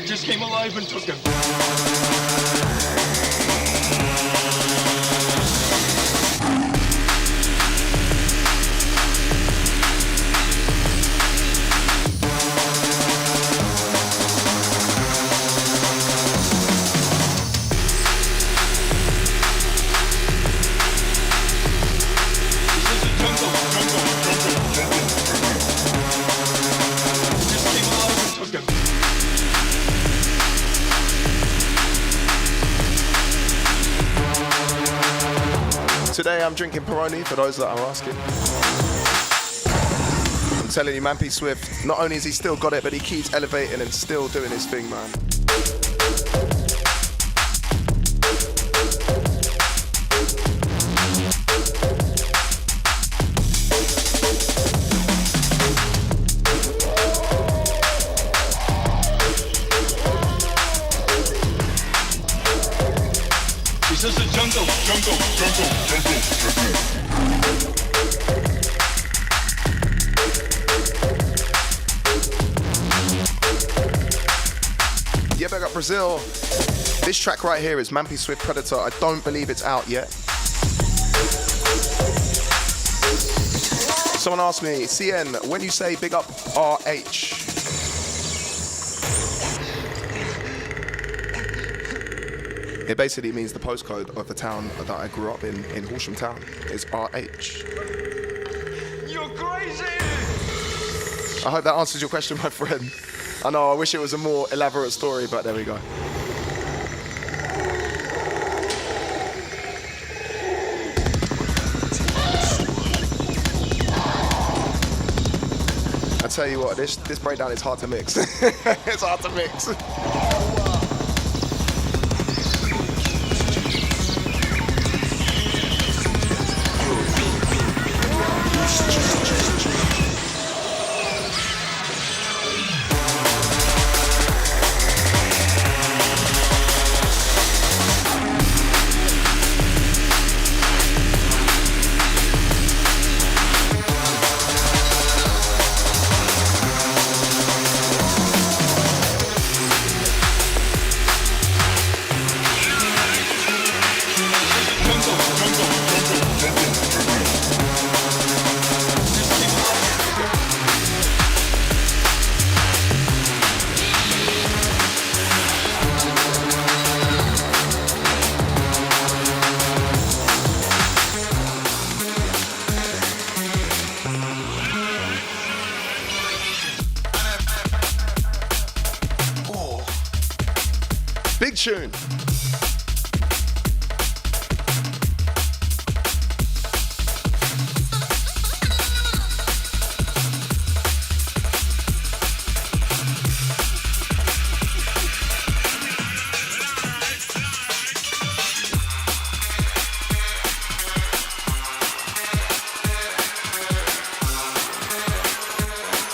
Just came alive and took them. Today I'm drinking Peroni, for those that are asking. I'm telling you, Mampy Swift, not only has he still got it, but he keeps elevating and still doing his thing, man. This is a jungle. Yeah, big up Brazil. This track right here is Mampy Swift Predator. I don't believe it's out yet. Someone asked me, CN, when you say big up RH, it basically means the postcode of the town that I grew up in Horsham Town, is RH. You're crazy! I hope that answers your question, my friend. I know, I wish it was a more elaborate story, but there we go. I tell you what, this breakdown is hard to mix. It's hard to mix. tune.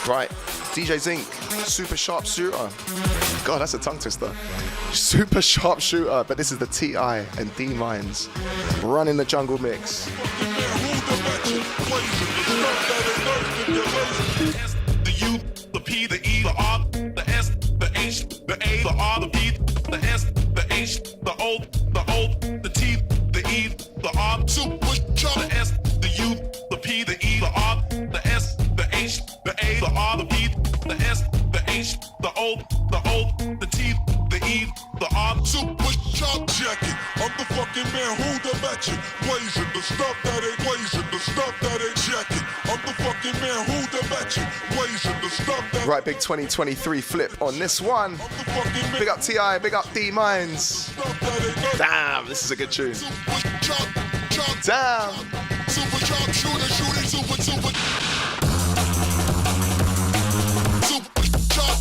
Right, DJ Zinc, super sharp shooter. God, that's a tongue twister. Super sharp shooter, but this is the T.I. and D Mines running the jungle mix. The U, the P, the E, the R, the S, the H, the A, the R, the P, the S, the H, the O, the T, the E, the R, super the S, the U, the P, the E, the R, the S, the H, the A, the R, the P, the S, the H, the O, the T, the E, the R, super sharp jacket. I'm the fucking man who the matching, blazing the stuff that ain't blazing, the stuff that ain't jacket. I'm the fucking man who the matching, blazing the stuff that. Right, big 2023 flip on this one. Big up T.I., big up D Mines. Damn, this is a good tune. Damn. Super sharp shooter, shooting super, super. Super sharp.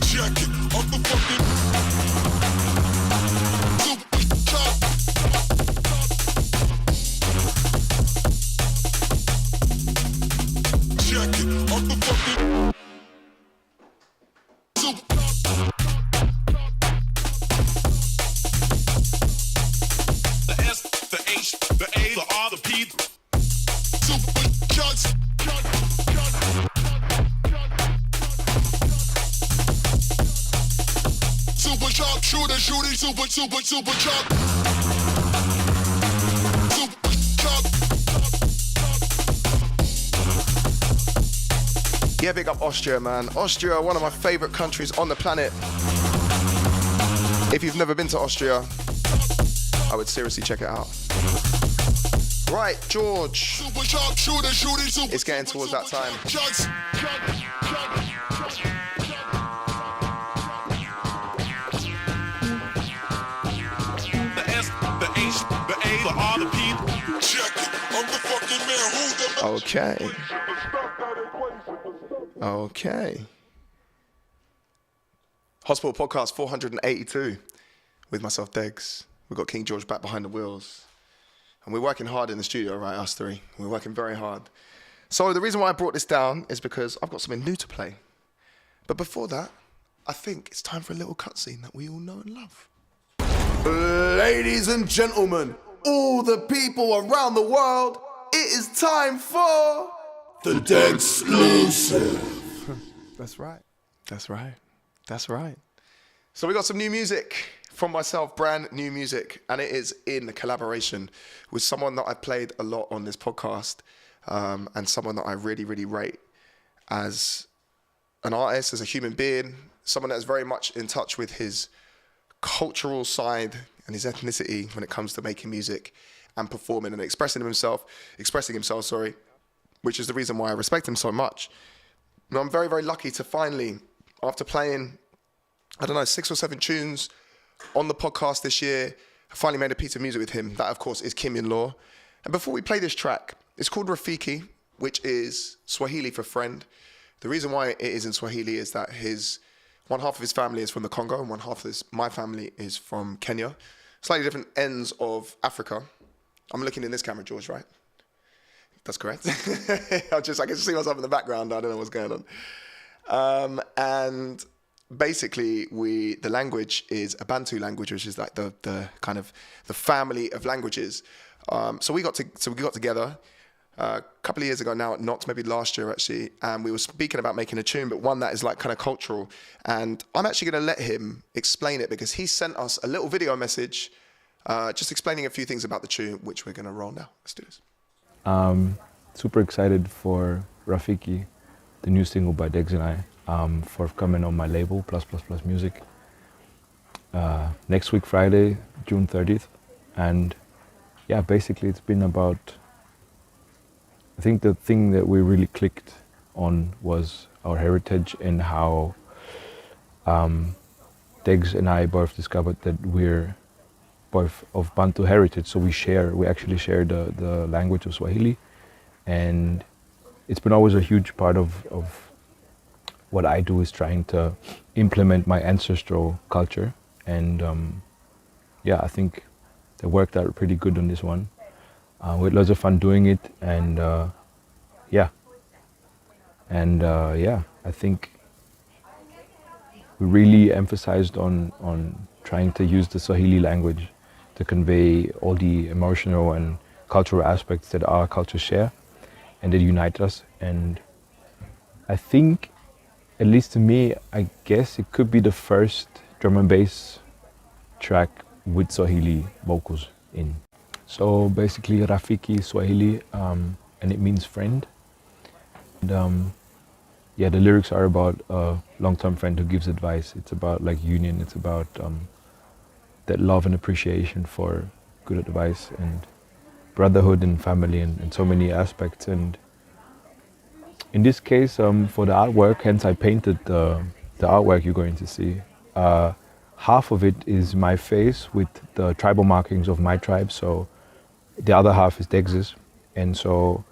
Check it, I'm the fucking super sharp. Check it, I'm the fucking super. The S, the H, the A, the R, the P. Super shots. Super sharp shooter, shooting super, super, super sharp. Super sharp. Yeah, big up Austria, man. Austria, one of my favorite countries on the planet. If you've never been to Austria, I would seriously check it out. Right, George. Super sharp shooter, shooting super. It's getting towards that time. Shots. The S, the H, the A, the R, the P. Check it. I'm the fucking man who the Okay. Okay. Hospital Podcast 482 with myself, Degs. We've got King George back behind the wheels. And we're working hard in the studio, right, us three. We're working very hard. So the reason why I brought this down is because I've got something new to play. But before that, I think it's time for a little cutscene that we all know and love. Ladies and gentlemen, all the people around the world, it is time for The Degs exclusive. That's right. That's right. That's right. So we got some new music from myself, brand new music, and it is in collaboration with someone that I've played a lot on this podcast, and someone that I really, really rate as an artist, as a human being, someone that is very much in touch with his cultural side and his ethnicity when it comes to making music and performing and expressing himself, which is the reason why I respect him so much. And I'm very, very lucky to finally, after playing, 6 or 7 tunes on the podcast this year, I finally made a piece of music with him. That, of course, is Kim In Law. And before we play this track, it's called Rafiki, which is Swahili for friend. The reason why it is in Swahili is that one half of his family is from the Congo and one half of my family is from Kenya. Slightly different ends of Africa. I'm looking in this camera, George, right? That's correct. I can see myself in the background. I don't know what's going on. And basically, the language is a Bantu language, which is like the kind of the family of languages. So we got together a couple of years ago now at Knox, maybe last year actually, and we were speaking about making a tune, but one that is like kind of cultural. And I'm actually going to let him explain it because he sent us a little video message, just explaining a few things about the tune, which we're going to roll now. Let's do this. Super excited for Rafiki, the new single by Degs and I, forthcoming on my label, Plus Plus Plus Music. Next week, Friday, June 30th. And yeah, basically it's been about, I think the thing that we really clicked on was our heritage, and how Degs and I both discovered that we're both of Bantu heritage, so we actually share the language of Swahili, and it's been always a huge part of what I do, is trying to implement my ancestral culture, and yeah, I think they worked out pretty good on this one. We had lots of fun doing it, and yeah, I think we really emphasized on trying to use the Swahili language to convey all the emotional and cultural aspects that our cultures share and that unite us. And I think, at least to me, I guess it could be the first drum and bass track with Swahili vocals in. So basically, Rafiki is Swahili, and it means friend. And yeah, the lyrics are about a long-term friend who gives advice. It's about like union. It's about that love and appreciation for good advice and brotherhood and family and so many aspects. And in this case, for the artwork, hence I painted the artwork you're going to see. Half of it is my face with the tribal markings of my tribe. So the other half is Degs's. And so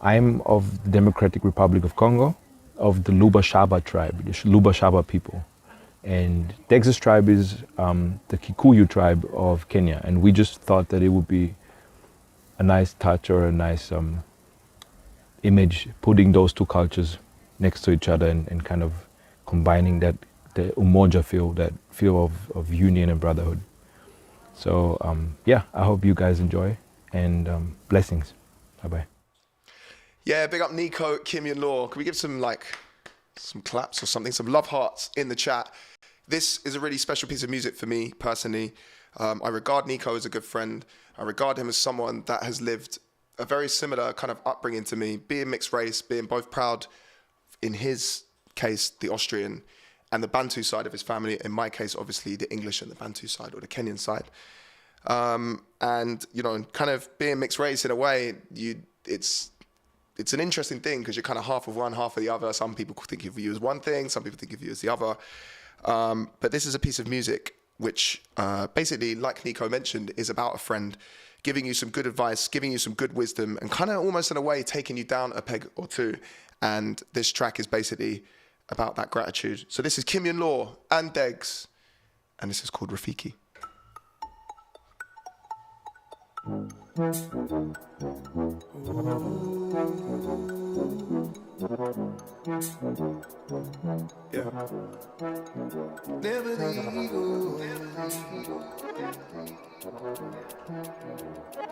I'm of the Democratic Republic of Congo, of the Luba Shaba tribe, the Luba Shaba people. And Degs's tribe is the Kikuyu tribe of Kenya. And we just thought that it would be a nice touch or a nice image, putting those two cultures next to each other and kind of combining that, the umoja feel, that feel of union and brotherhood. So yeah, I hope you guys enjoy, and blessings. Bye-bye. Yeah, big up Nico, Kim Yun Law. Can we give some claps or something, some love hearts in the chat? This is a really special piece of music for me personally. I regard Nico as a good friend. I regard him as someone that has lived a very similar kind of upbringing to me, being mixed race, being both proud, in his case, the Austrian and the Bantu side of his family. In my case, obviously, the English and the Bantu side, or the Kenyan side. And, you know, kind of being mixed race in a way, it's an interesting thing because you're kind of half of one, half of the other. Some people think of you as one thing, some people think of you as the other. But this is a piece of music which basically, like Nico mentioned, is about a friend giving you some good advice, giving you some good wisdom, and kind of almost in a way taking you down a peg or two. And this track is basically about that gratitude. So this is Kim Yun Law and Degs, and this is called Rafiki. Yeah. Never the ego.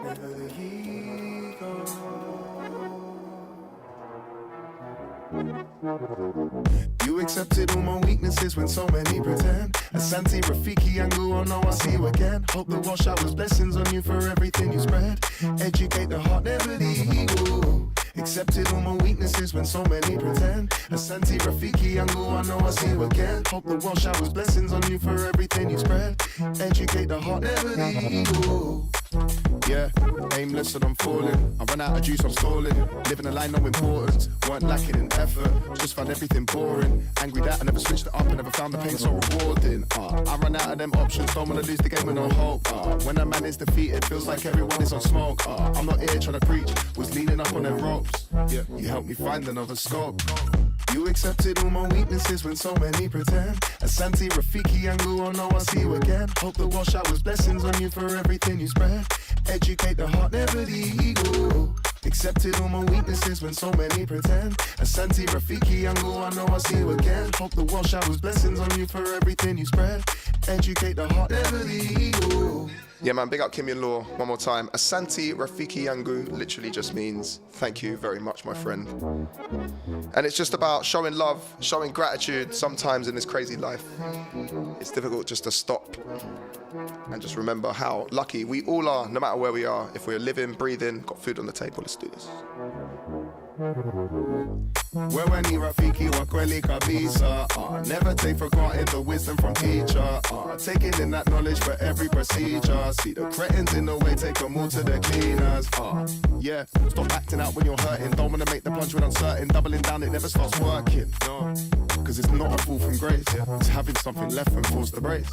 Never the ego. You accepted all my weaknesses when so many pretend. Asante, Rafiki, Yangu, oh no, I'll see you again. Hope the wash out was blessings on you for everything you spread. Educate the heart, never the ego. Accepted all my weaknesses when so many pretend. Asante, Rafiki, Yangu, I know I'll see you again. Hope the wash out was blessings on you for everything you spread. Educate the heart, never the ego. Yeah, aimless and I'm falling. I run out of juice, I'm stalling. Living a line, no importance. Weren't lacking in effort, just found everything boring. Angry that I never switched it up and never found the pain so rewarding. I run out of them options, don't wanna lose the game with no hope. When a man is defeated, feels like everyone is on smoke. I'm not here trying to preach, was leaning up on them ropes. Yeah, you helped me find another scope. You accepted all my weaknesses when so many pretend. Asante, Rafiki, Yangu, oh no, I'll see you again. Hope the washout was blessings on you for everything you spread. Educate the heart, never the ego. Accepted all my weaknesses when so many pretend. Asante, Rafiki, Yangu, I know I'll see you again. Hope the washout was blessings on you for everything you spread. Educate the heart, never the ego. Yeah, man, big up Kim Yun Law one more time. Asante, Rafiki, Yangu literally just means thank you very much, my friend. And it's just about showing love, showing gratitude. Sometimes in this crazy life, it's difficult just to stop and just remember how lucky we all are, no matter where we are. If we're living, breathing, got food on the table, let's do this. Wewe ni rafiki wa kweli kabisa. Never take for granted the wisdom from teacher. Taking in that knowledge for every procedure. See the cretins in the way, take them all to the cleaners. Yeah, stop acting out when you're hurting. Don't wanna make the plunge when uncertain. Doubling down, it never starts working. No, cause it's not a fall from grace. It's having something left and force the brace.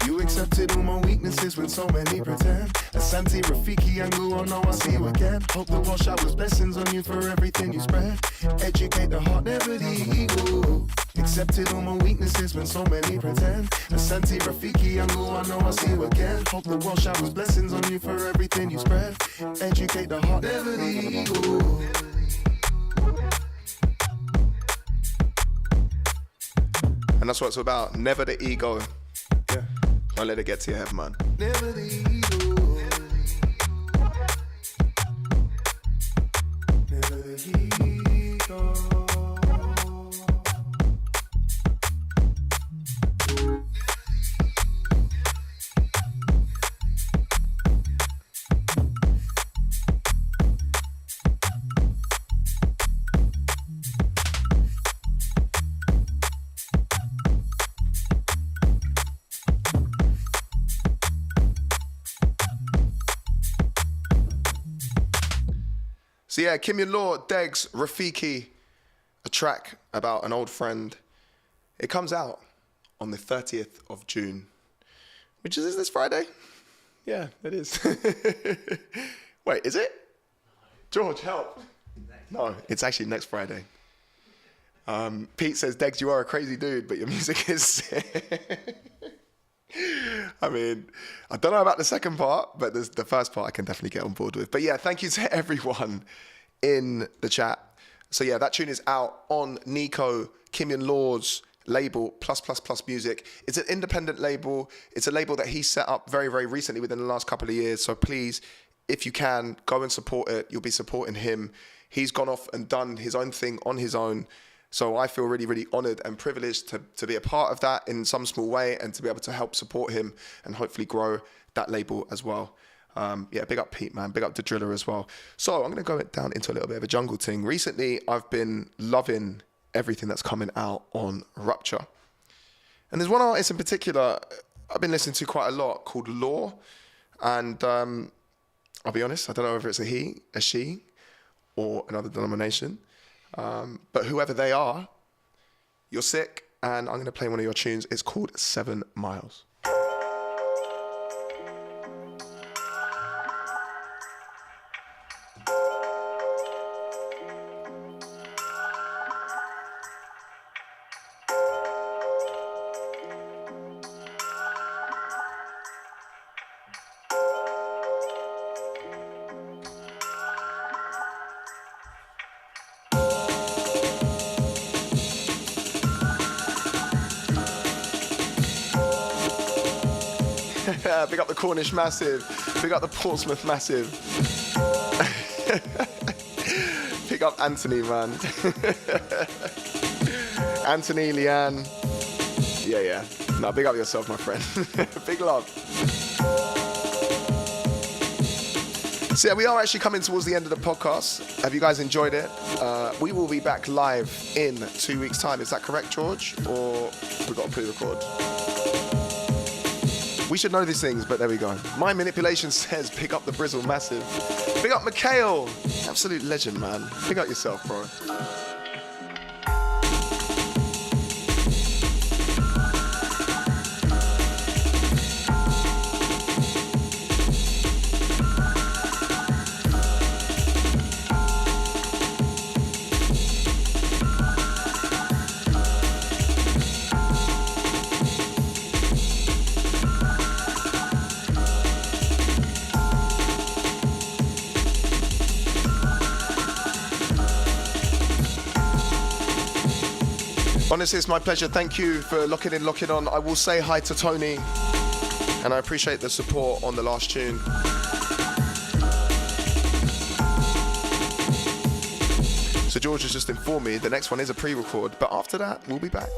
You accepted all my weaknesses when so many pretend. Asante, Rafiki, and Gu, oh no, I'll see you again. Hope the wash showers blessings on you for everything you spread. Educate the heart, never the ego. Accepted all my weaknesses when so many pretend. Asante, Rafiki, and Gu, I know I'll see you again. Hope the wash showers blessings on you for everything you spread. Educate the heart, never the ego. And that's what it's about. Never the ego. Yeah. Don't let it get to your head, man. Never the ego. Never the ego. So yeah, Kimya Law, Degs, Rafiki, a track about an old friend. It comes out on the 30th of June, which is this Friday? Yeah, it is. Wait, is it? George, help. No, it's actually next Friday. Pete says, Degs, you are a crazy dude, but your music is sick. I mean, I don't know about the second part, but the first part I can definitely get on board with. But yeah, thank you to everyone in the chat. So yeah, that tune is out on Nico, Kimya Law's label, Plus Music. It's an independent label. It's a label that he set up very, very recently within the last couple of years. So please, if you can, go and support it. You'll be supporting him. He's gone off and done his own thing on his own. So I feel really, really honoured and privileged to be a part of that in some small way and to be able to help support him and hopefully grow that label as well. Yeah, big up Pete, man. Big up the Driller as well. So I'm going to go down into a little bit of a jungle thing. Recently, I've been loving everything that's coming out on Rupture. And there's one artist in particular I've been listening to quite a lot called Law. And I'll be honest, I don't know if it's a he, a she, or another denomination. But whoever they are, you're sick, and I'm going to play one of your tunes. It's called 7 Miles. Big up the Cornish Massive. Big up the Portsmouth Massive. Big up Anthony, man. Anthony, Leanne. Yeah. No, big up yourself, my friend. Big love. So yeah, we are actually coming towards the end of the podcast. Have you guys enjoyed it? We will be back live in 2 weeks' time. Is that correct, George? Or we've got to pre-record? We should know these things, but there we go. My manipulation says pick up the Brizzle Massive. Big up Mikhail. Absolute legend, man. Pick up yourself, bro. Honestly, it's my pleasure. Thank you for locking in, locking on. I will say hi to Tony, and I appreciate the support on the last tune. So George has just informed me the next one is a pre-record, but after that, we'll be back.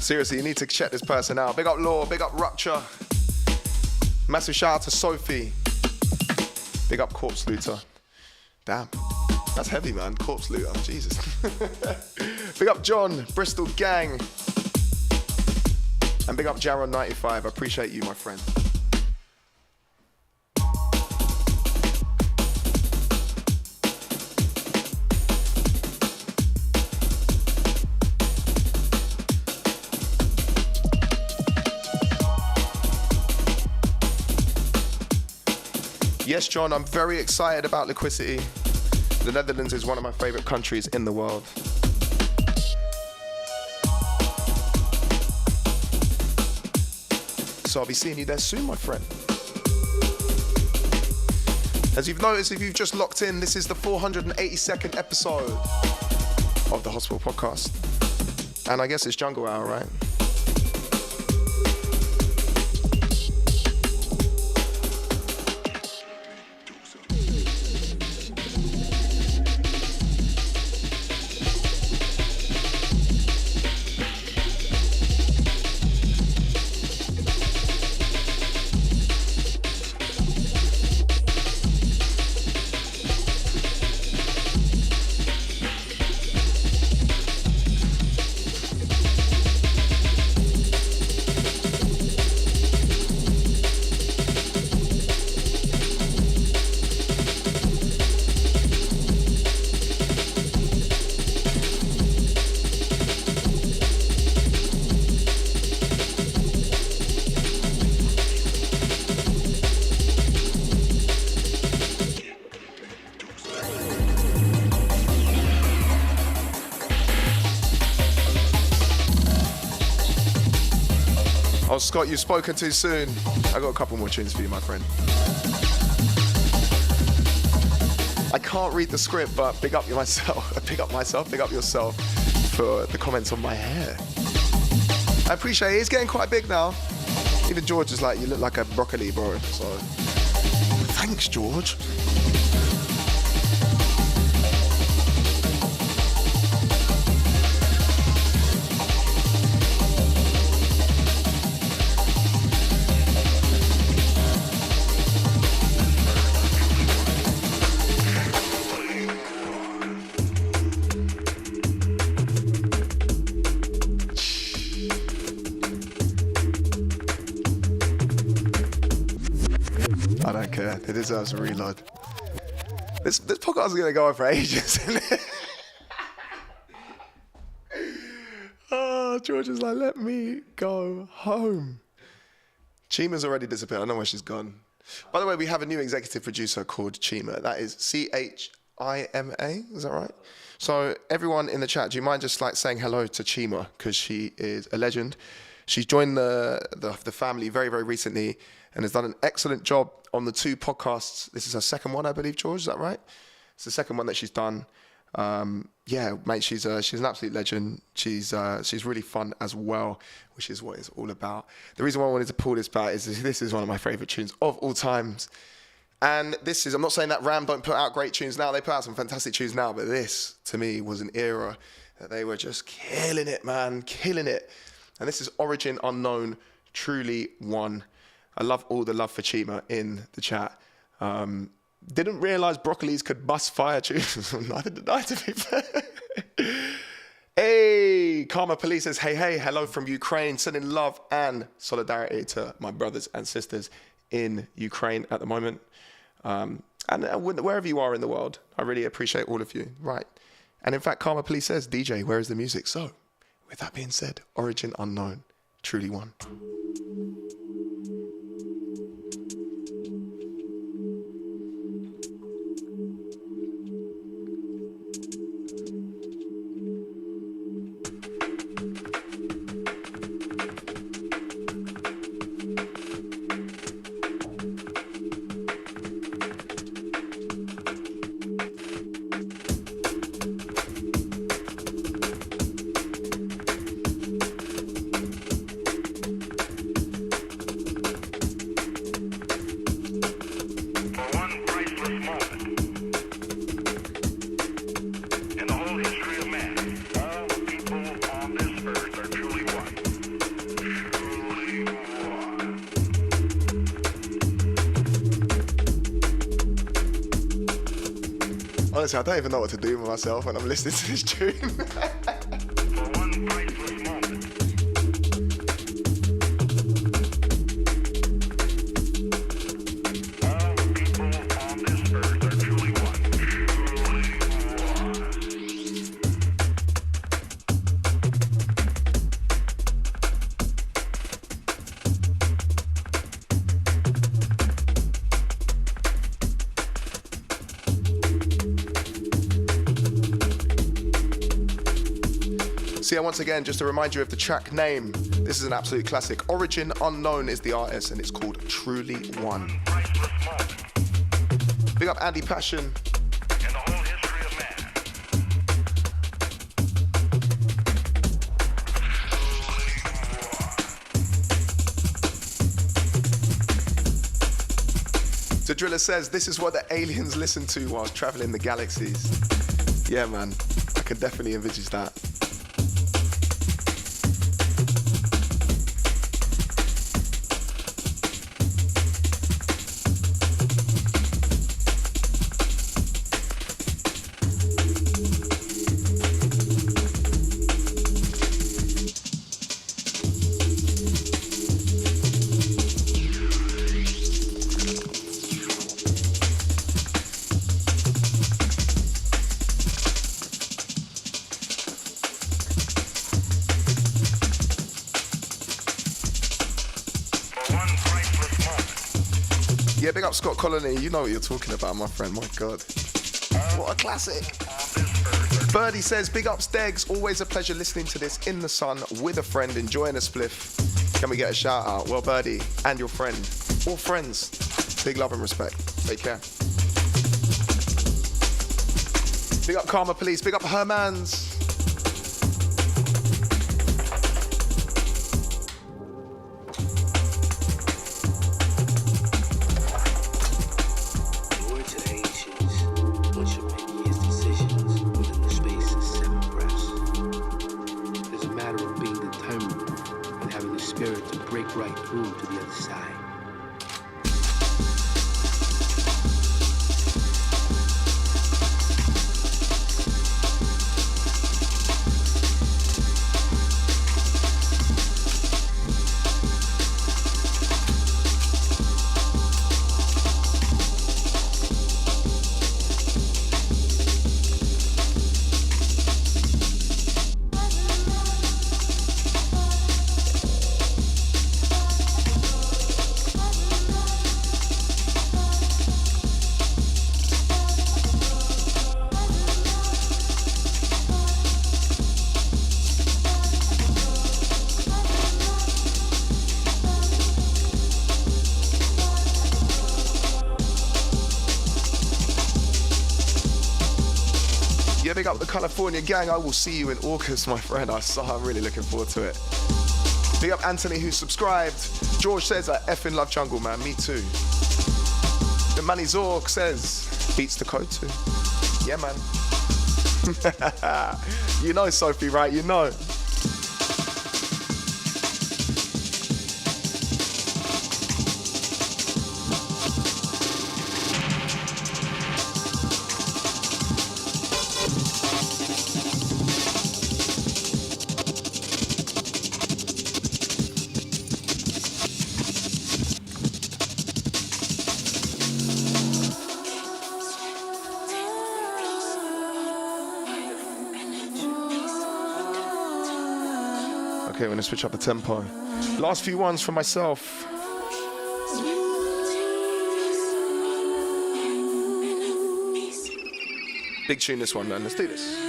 Seriously, you need to check this person out. Big up Law, big up Rupture. Massive shout out to Sophie. Big up Corpse Looter. Damn, that's heavy, man. Corpse Looter, Jesus. Big up John, Bristol Gang. And big up Jaron95. I appreciate you, my friend. Yes, John, I'm very excited about Liquidity. The Netherlands is one of my favorite countries in the world. So I'll be seeing you there soon, my friend. As you've noticed, if you've just locked in, this is the 482nd episode of the Hospital Podcast. And I guess it's Jungle Hour, right? Oh, Scott, you've spoken too soon. I got a couple more tunes for you, my friend. I can't read the script, but big up yourself, big up yourself for the comments on my hair. I appreciate it. It's getting quite big now. Even George is like, you look like a broccoli, bro. So, thanks, George. I don't care. It deserves a reload. This podcast is going to go on for ages, isn't it? Oh, George is like, let me go home. Chima's already disappeared. I know where she's gone. By the way, we have a new executive producer called Chima. That is Chima. Is that right? So everyone in the chat, do you mind just like saying hello to Chima? Because she is a legend. She's joined the family very, very recently and has done an excellent job on the 2 podcasts. This is her second one, I believe, George. Is that right? It's the second one that she's done. Yeah, mate, she's an absolute legend. She's really fun as well, which is what it's all about. The reason why I wanted to pull this back is this is one of my favourite tunes of all times. And this is, I'm not saying that Ram don't put out great tunes now. They put out some fantastic tunes now, but this, to me, was an era that they were just killing it, man, killing it. And this is Origin Unknown, Truly One. I love all the love for Chima in the chat. Didn't realise broccolis could bust fire tunes. Neither did I, to be fair. Hey, Karma Police says, hey, hello from Ukraine. Sending love and solidarity to my brothers and sisters in Ukraine at the moment. And wherever you are in the world, I really appreciate all of you. Right. And in fact, Karma Police says, DJ, where is the music? So, with that being said, Origin Unknown, Truly One. honestly, I don't even know what to do with myself when I'm listening to this tune. So yeah, once again, just to remind you of the track name, this is an absolute classic. Origin Unknown is the artist, and it's called Truly One. Big up Andy Passion. The Driller says, this is what the aliens listen to whilst traveling the galaxies. Yeah, man, I can definitely envisage that. Yeah, big up Scott Colony. You know what you're talking about, my friend. My God. What a classic. Birdie says, big ups Degs. Always a pleasure listening to this in the sun with a friend, enjoying a spliff. Can we get a shout out? Well, Birdie and your friend. All friends. Big love and respect. Take care. Big up Karma Police. Big up Hermans. Right through to the other side. Yeah, big up the California gang. I will see you in August, my friend. I'm really looking forward to it. Big up Anthony, who subscribed. George says, I effing love jungle, man. Me too. The Manny Zorg says, beats the code too. Yeah, man. You know, Sophie, right? You know. Okay, we're gonna switch up the tempo. Last few ones for myself. Big tune this one, man. Let's do this.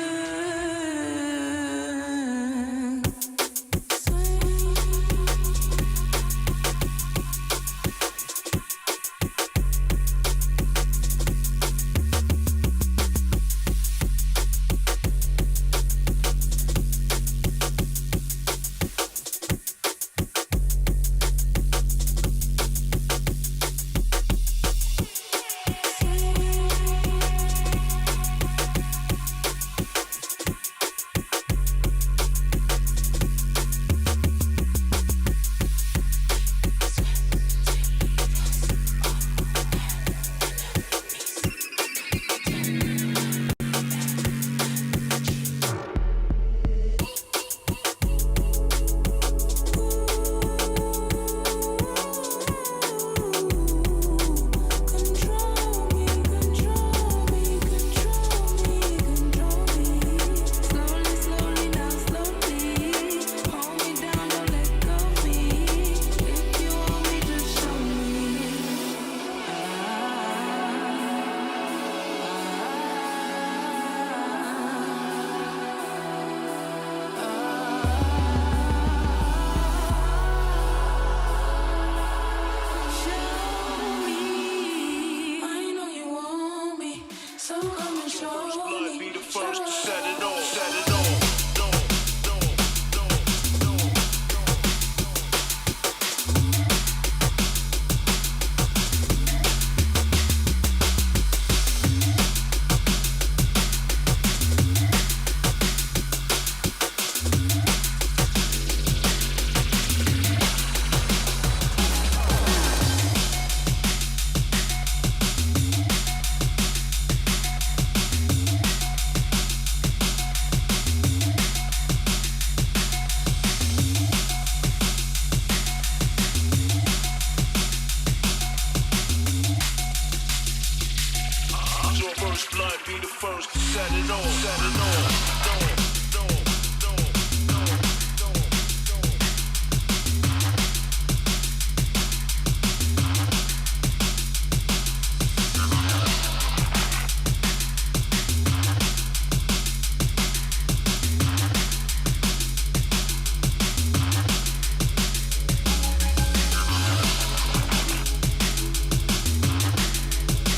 blood be the first to set it off. Set it off.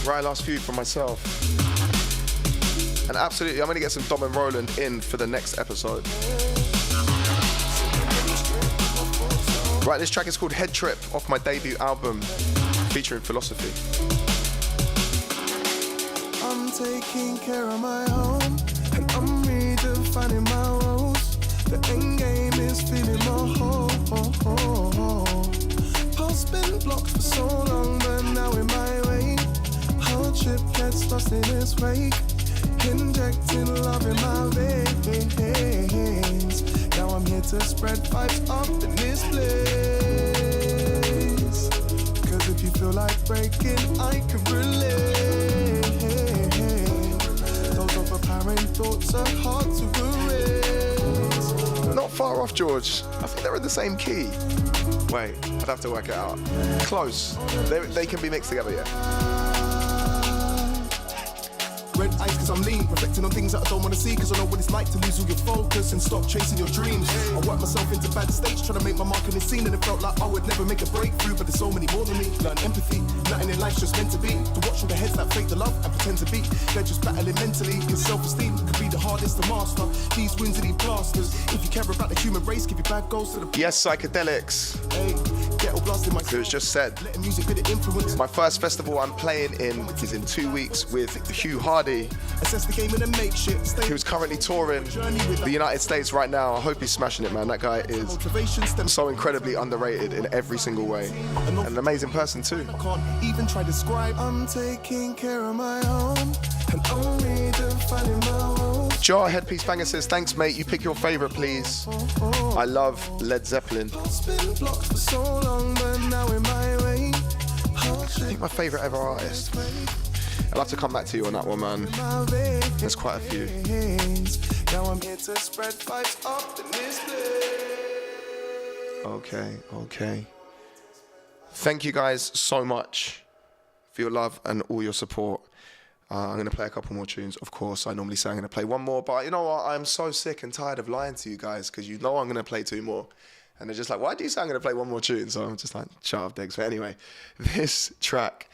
Right, last few from myself. And absolutely, I'm going to get some Dom and Roland in for the next episode. Right, this track is called Head Trip off my debut album featuring Philosophy. I'm taking care of my own, and I'm redefining my roles. The end game is feeling my whole. Pulse been blocked for so long, but now in my way. Hardship gets lost in its wake. Injecting love in my veins. Now I'm here to spread vibes up in this place. Cause if you feel like breaking, I can relate. Those overpowering thoughts are hard to erase. Not far off, George. I think they're in the same key. Wait, I'd have to work it out. Close. They can be mixed together, yeah. Red eyes cause I'm lean, reflecting on things that I don't wanna see. Cause I know what it's like to lose all your focus and stop chasing your dreams. I worked myself into bad states, trying to make my mark in the scene. And it felt like I would never make a breakthrough. But there's so many more than me. Learn empathy, nothing in life's just meant to be. To watch all the heads that fake the love and pretend to be. They're just battling mentally. Your self-esteem could be the hardest to master. These wounds are these blasters. If you care about the human race, give your bad goals to the... Yes, Psychedelics. Hey, ghetto blasting my... It was just said. Letting music be the influence. My first festival I'm playing in is in 2 weeks with Hugh Hardy. Assess the game and then make shit. He was currently touring the United States right now. I hope he's smashing it, man. That guy is so incredibly underrated in every single way. An amazing person too. I can't even try to describe. I'm taking care of my own, and I'm redefining my roles. Jar Headpiece Banger says, thanks mate, you pick your favourite please. I love Led Zeppelin. It's been blocked for so long, but now in my way. I think my favourite ever artist. I'll have to come back to you on that one, man. There's quite a few. Now I'm here to spread vibes up in this place. Okay. Thank you guys so much for your love and all your support. I'm going to play a couple more tunes. Of course, I normally say I'm going to play one more, but you know what? I'm so sick and tired of lying to you guys because you know I'm going to play 2 more. And they're just like, why do you say I'm going to play one more tune? So I'm just like, shut up, Degs. But anyway, this track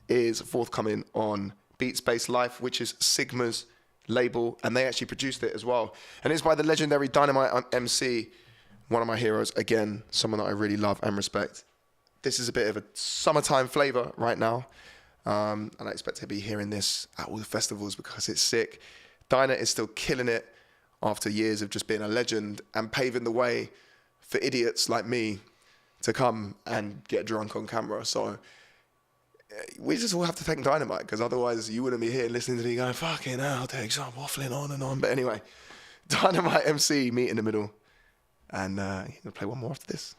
is forthcoming on Beat Space Life, which is Sigma's label, and they actually produced it as well. And it's by the legendary Dynamite MC, one of my heroes, again, someone that I really love and respect. This is a bit of a summertime flavor right now, and I expect to be hearing this at all the festivals because it's sick. Dyna is still killing it after years of just being a legend and paving the way for idiots like me to come and get drunk on camera. So we just all have to thank Dynamite because otherwise you wouldn't be here listening to me going, fucking hell, Degs, I'm waffling on and on. But anyway, Dynamite MC, meet in the middle. And I'm going to play one more after this.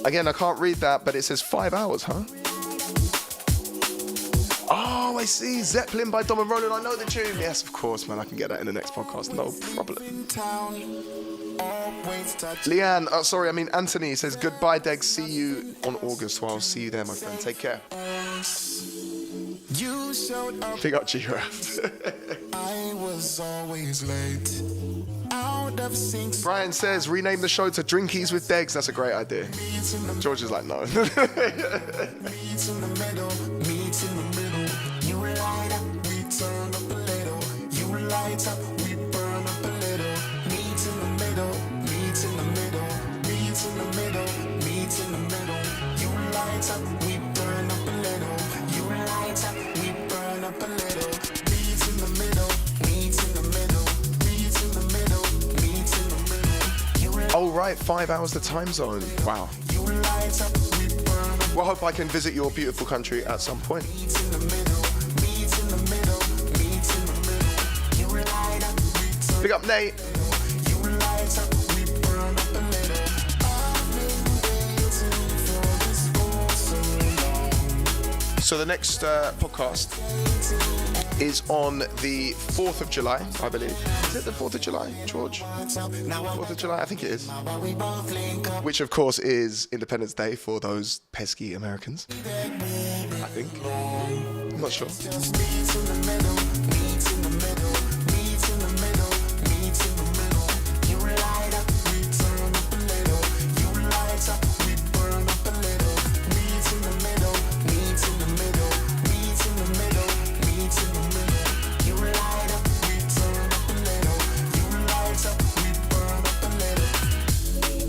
Again, I can't read that, but it says 5 hours, huh? Oh, I see. Zeppelin by Dom and Roland. I know the tune. Yes, of course, man. I can get that in the next podcast. No problem. Leanne, Anthony says, goodbye, Degs. See you on August. Well, I'll see you there, my friend. Take care. Big up G-Raft. I was always late. Brian says, rename the show to Drinkies with Degs. That's a great idea. George is like, no. Meet in the middle. You light up, we turn up a little. You light up, we burn up a little. Meet in the middle. You light up, we burn up a little. You light up, we burn up a little. Meet in the middle. Oh, right, 5 hours the time zone. Wow. Well, I hope I can visit your beautiful country at some point. Big up, Nate. So the next podcast is on the 4th of July, I believe. Is it the 4th of July, George? 4th of July, I think it is. Which, of course, is Independence Day for those pesky Americans. I think. I'm not sure.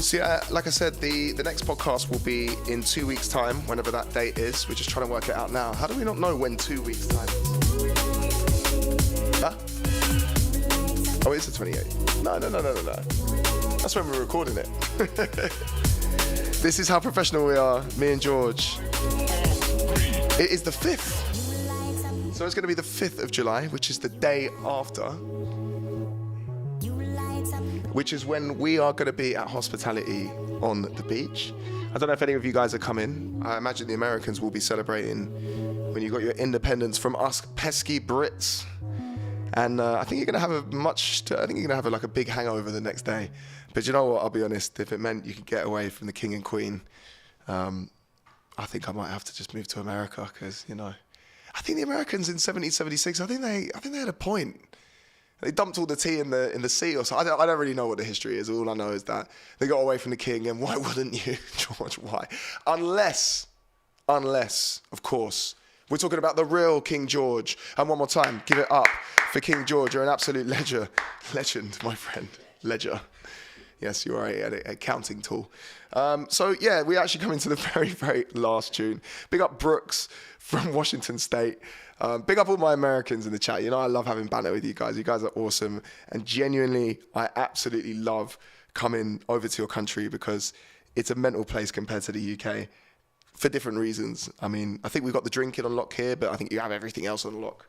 So yeah, like I said, the next podcast will be in 2 weeks' time, whenever that date is. We're just trying to work it out now. How do we not know when 2 weeks' time is? Huh? Oh, it's the 28th. No. That's when we're recording it. This is how professional we are, me and George. It is the 5th. So it's going to be the 5th of July, which is the day after, which is when we are going to be at Hospitality on the beach. I don't know if any of you guys are coming. I imagine the Americans will be celebrating when you got your independence from us pesky Brits. And I think you're going to have like a big hangover the next day. But you know what? I'll be honest. If it meant you could get away from the king and queen, I think I might have to just move to America because, you know, I think the Americans in 1776, I think they had a point. They dumped all the tea in the sea or so. I don't really know what the history is. All I know is that they got away from the king, and why wouldn't you, George? Why? Unless, of course, we're talking about the real King George. And one more time, give it up for King George. You're an absolute legend, my friend. Ledger. Yes, you are a counting tool. So yeah, we actually come into the very, very last tune. Big up Brooks from Washington State. Big up all my Americans in the chat. You know, I love having banter with you guys. You guys are awesome. And genuinely, I absolutely love coming over to your country because it's a mental place compared to the UK for different reasons. I mean, I think we've got the drinking on lock here, but I think you have everything else on lock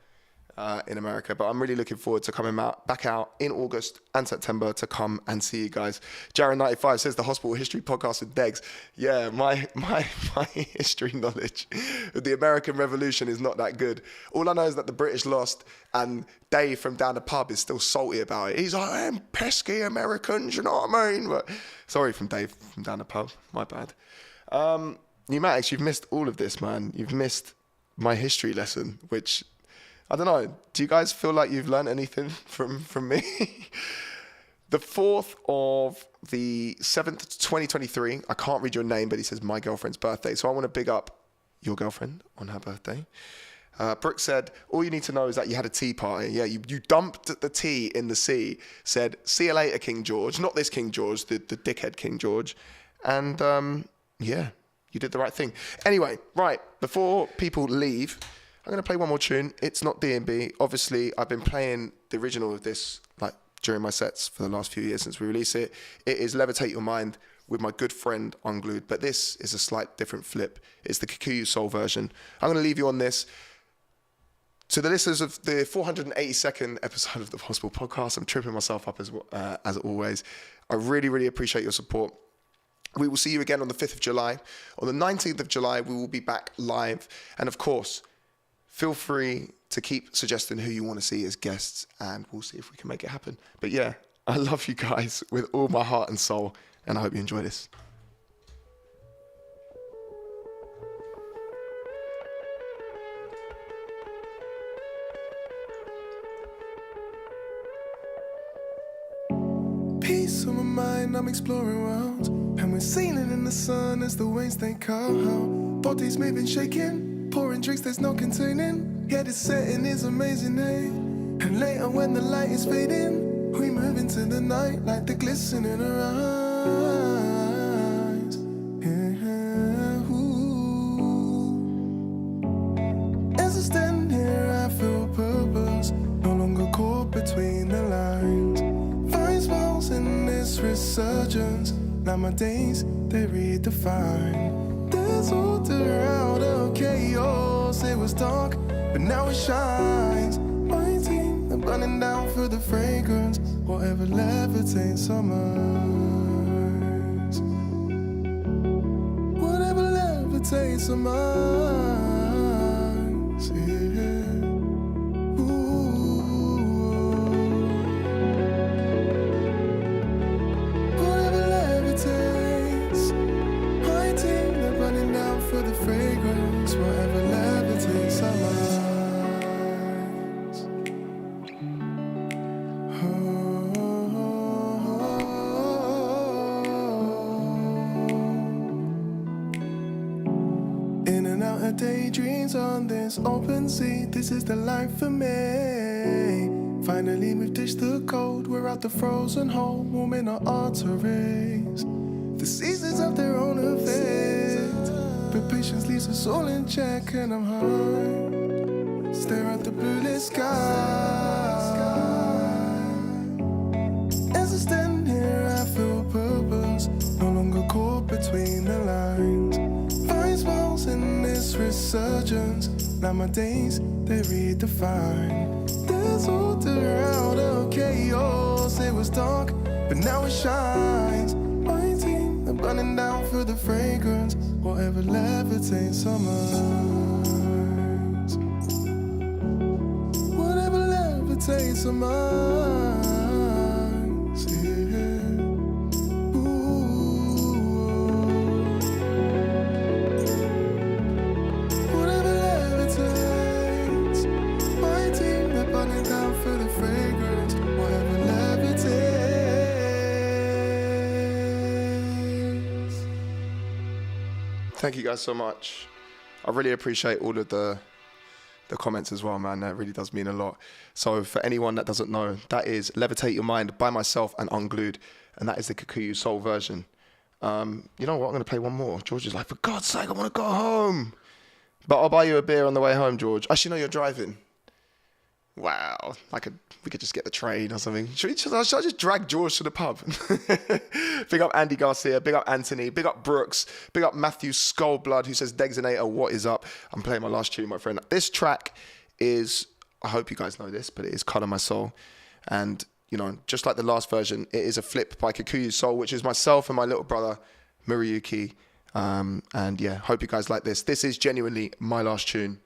in America. But I'm really looking forward to coming back out in August and September to come and see you guys. Jaron95 says the Hospital History Podcast with Degs. Yeah, my history knowledge of the American Revolution is not that good. All I know is that the British lost and Dave from down the pub is still salty about it. He's like, "I'm pesky Americans, you know what I mean?" But sorry from Dave from down the pub, my bad. Pneumatics, you've missed all of this, man. You've missed my history lesson, which, I don't know, do you guys feel like you've learned anything from me? The 4th of the 7th, 2023, I can't read your name, but he says my girlfriend's birthday. So I want to big up your girlfriend on her birthday. Brooke said, all you need to know is that you had a tea party. Yeah, you dumped the tea in the sea, said, see you later, King George. Not this King George, the dickhead King George. And yeah, you did the right thing. Anyway, right, before people leave, I'm going to play one more tune. It's not D&B. Obviously, I've been playing the original of this like during my sets for the last few years since we released it. It is Levitate Your Mind with my good friend Unglued, but this is a slight different flip. It's the Kikuyu Soul version. I'm going to leave you on this. To the listeners of the 482nd episode of the Possible Podcast, I'm tripping myself up as always. I really, really appreciate your support. We will see you again on the 5th of July. On the 19th of July, we will be back live. And of course, feel free to keep suggesting who you want to see as guests, and we'll see if we can make it happen. But yeah, I love you guys with all my heart and soul, and I hope you enjoy this. Peace on my mind, I'm exploring worlds, and we're sailing in the sun as the waves they come. Bodies moving, shaking, pouring drinks there's no containing. Yeah, this setting is amazing, eh? And later when the light is fading, we move into the night like the glisten in our eyes. Yeah, ooh. As I stand here, I feel purpose, no longer caught between the lines. Find smiles in this resurgence. Now my days, they redefine. There's order out of chaos. It was dark, but now it shines. My team, they're burning down for the fragrance. Whatever levitates our minds. Whatever levitates our minds. of daydreams on this open sea. This is the life for me. Finally we've ditched the cold. We're out the frozen home, warming our arteries. The seasons have their own effect, but patience leaves us all in check. And I'm high, stare at the blueless sky. As I stand here I feel purpose, no longer caught between the lines. Find smiles in this resurgence, now my days, they redefine. There's order out of chaos, it was dark, but now it shines. My team, they're burning down for the fragrance, whatever levitates our minds. Whatever levitates our minds, yeah. Thank you guys so much. I really appreciate all of the comments as well, man. That really does mean a lot. So for anyone that doesn't know, that is Levitate Your Mind by myself and Unglued, and that is the Kikuyu Soul version. You know what? I'm going to play one more. George is like, for God's sake, I want to go home. But I'll buy you a beer on the way home, George. Actually, no, you're driving. Wow. We could just get the train or something. Should I just drag George to the pub? Big up Andy Garcia, big up Anthony, big up Brooks, big up Matthew Skullblood, who says, Degzinator, what is up? I'm playing my last tune, my friend. This track is, I hope you guys know this, but it is Colour My Soul. And, you know, just like the last version, it is a flip by Kikuyu Soul, which is myself and my little brother, Murayuki. And yeah, hope you guys like this. This is genuinely my last tune.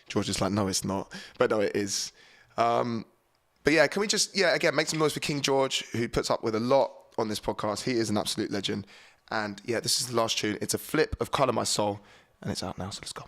George is like, no, it's not. But no, it is. But yeah, can we just, again, make some noise for King George, who puts up with a lot on this podcast. He is an absolute legend. And yeah, this is the last tune. It's a flip of Colour My Soul, and it's out now, so let's go.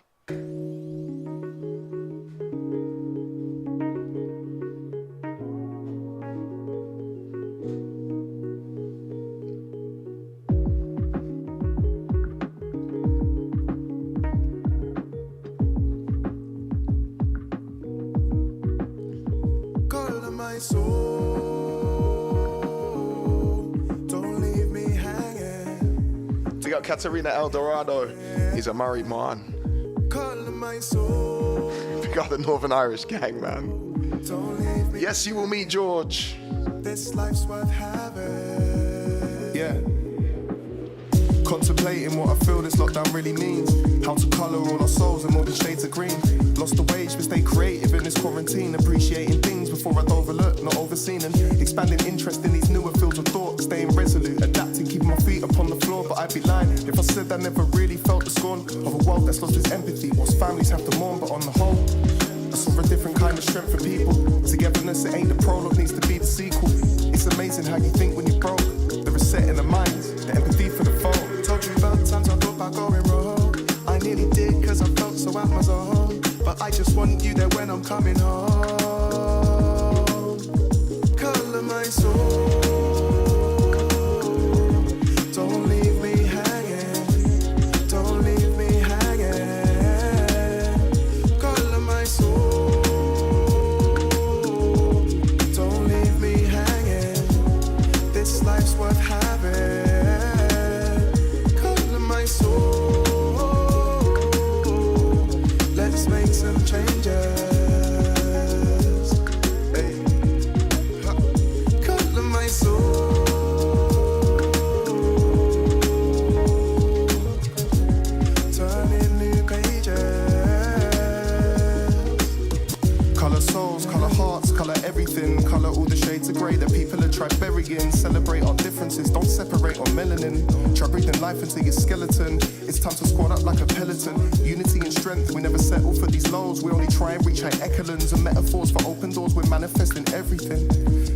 Don't leave me hanging. We got Katarina Eldorado. He's a married man. We got the Northern Irish gang, man. Yes, you will meet George. This life's worth having. Yeah. Contemplating what I feel this lockdown really means. How to colour all our souls in more than shades of green. Lost the wage but stay creative in this quarantine. Appreciating things before I'd overlook, not overseen. And expanding interest in these newer fields of thought. Staying resolute, adapting, keeping my feet upon the floor. But I'd be lying if I said I never really felt the scorn of a world that's lost its empathy. Whilst families have to mourn, but on the whole, I saw a different kind of strength for people. Togetherness, it ain't the prologue, needs to be the sequel. It's amazing how you think when you're broke. The reset in the minds, the empathy for the foe. Told you about times I thought about going wrong. I nearly did cause I felt so out my zone. But I just want you there when I'm coming home. Colour my soul. Don't leave me hanging. Don't leave me hanging. Colour my soul. Don't leave me hanging. This life's worth having. Colour my soul. Let's make some changes. Hey. Colour my soul. Turning new pages. Colour souls, colour hearts, colour everything. Colour all the shades of grey that people are try burying. Celebrate our differences, don't separate our melanin. Try breathing life into your skeleton. It's time to squat up like a peloton. Unity and strength, we never settle for these lows. We only try and reach high echelons and metaphors for open doors. We're manifesting everything.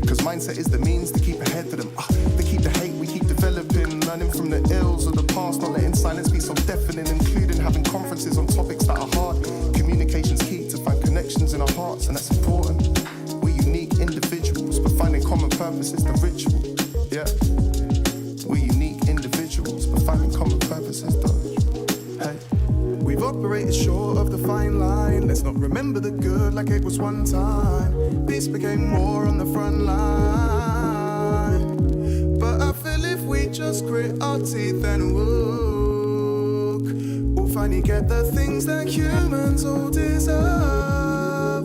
Cause mindset is the means to keep ahead of them. To keep the hate, we keep developing. Learning from the ills of the past, not letting silence be so deafening. Including having conferences on topics that are hard. Communication's key to find connections in our hearts, and that's important. We're unique individuals, but finding common purpose is the ritual. Yeah. We're unique individuals, but finding common purpose is the... Hey. operated short of the fine line. Let's not remember the good like it was one time. Peace became war on the front line. But I feel if we just grit our teeth and work, we'll finally get the things that humans all deserve.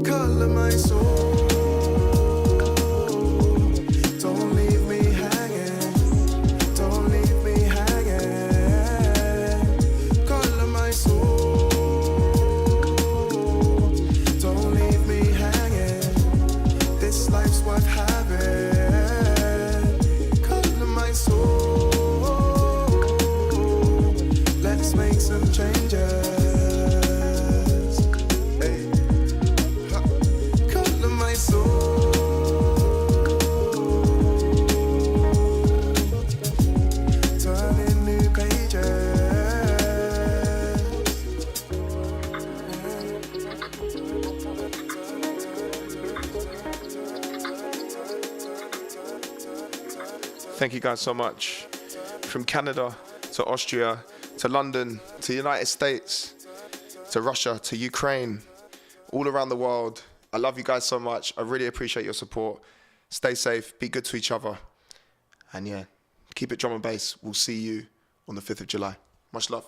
Colour my soul. Don't leave me hanging. Don't leave me hanging. Colour my soul. Don't leave me hanging. This life's worth having. Colour my soul. Let's make some changes. Hey. Colour my soul. Turning new pages. Thank you guys so much. From Canada to Austria to London to the United States to Russia to Ukraine, all around the world. I love you guys so much. I really appreciate your support. Stay safe, be good to each other. And yeah, keep it drum and bass. We'll see you on the 5th of July. Much love.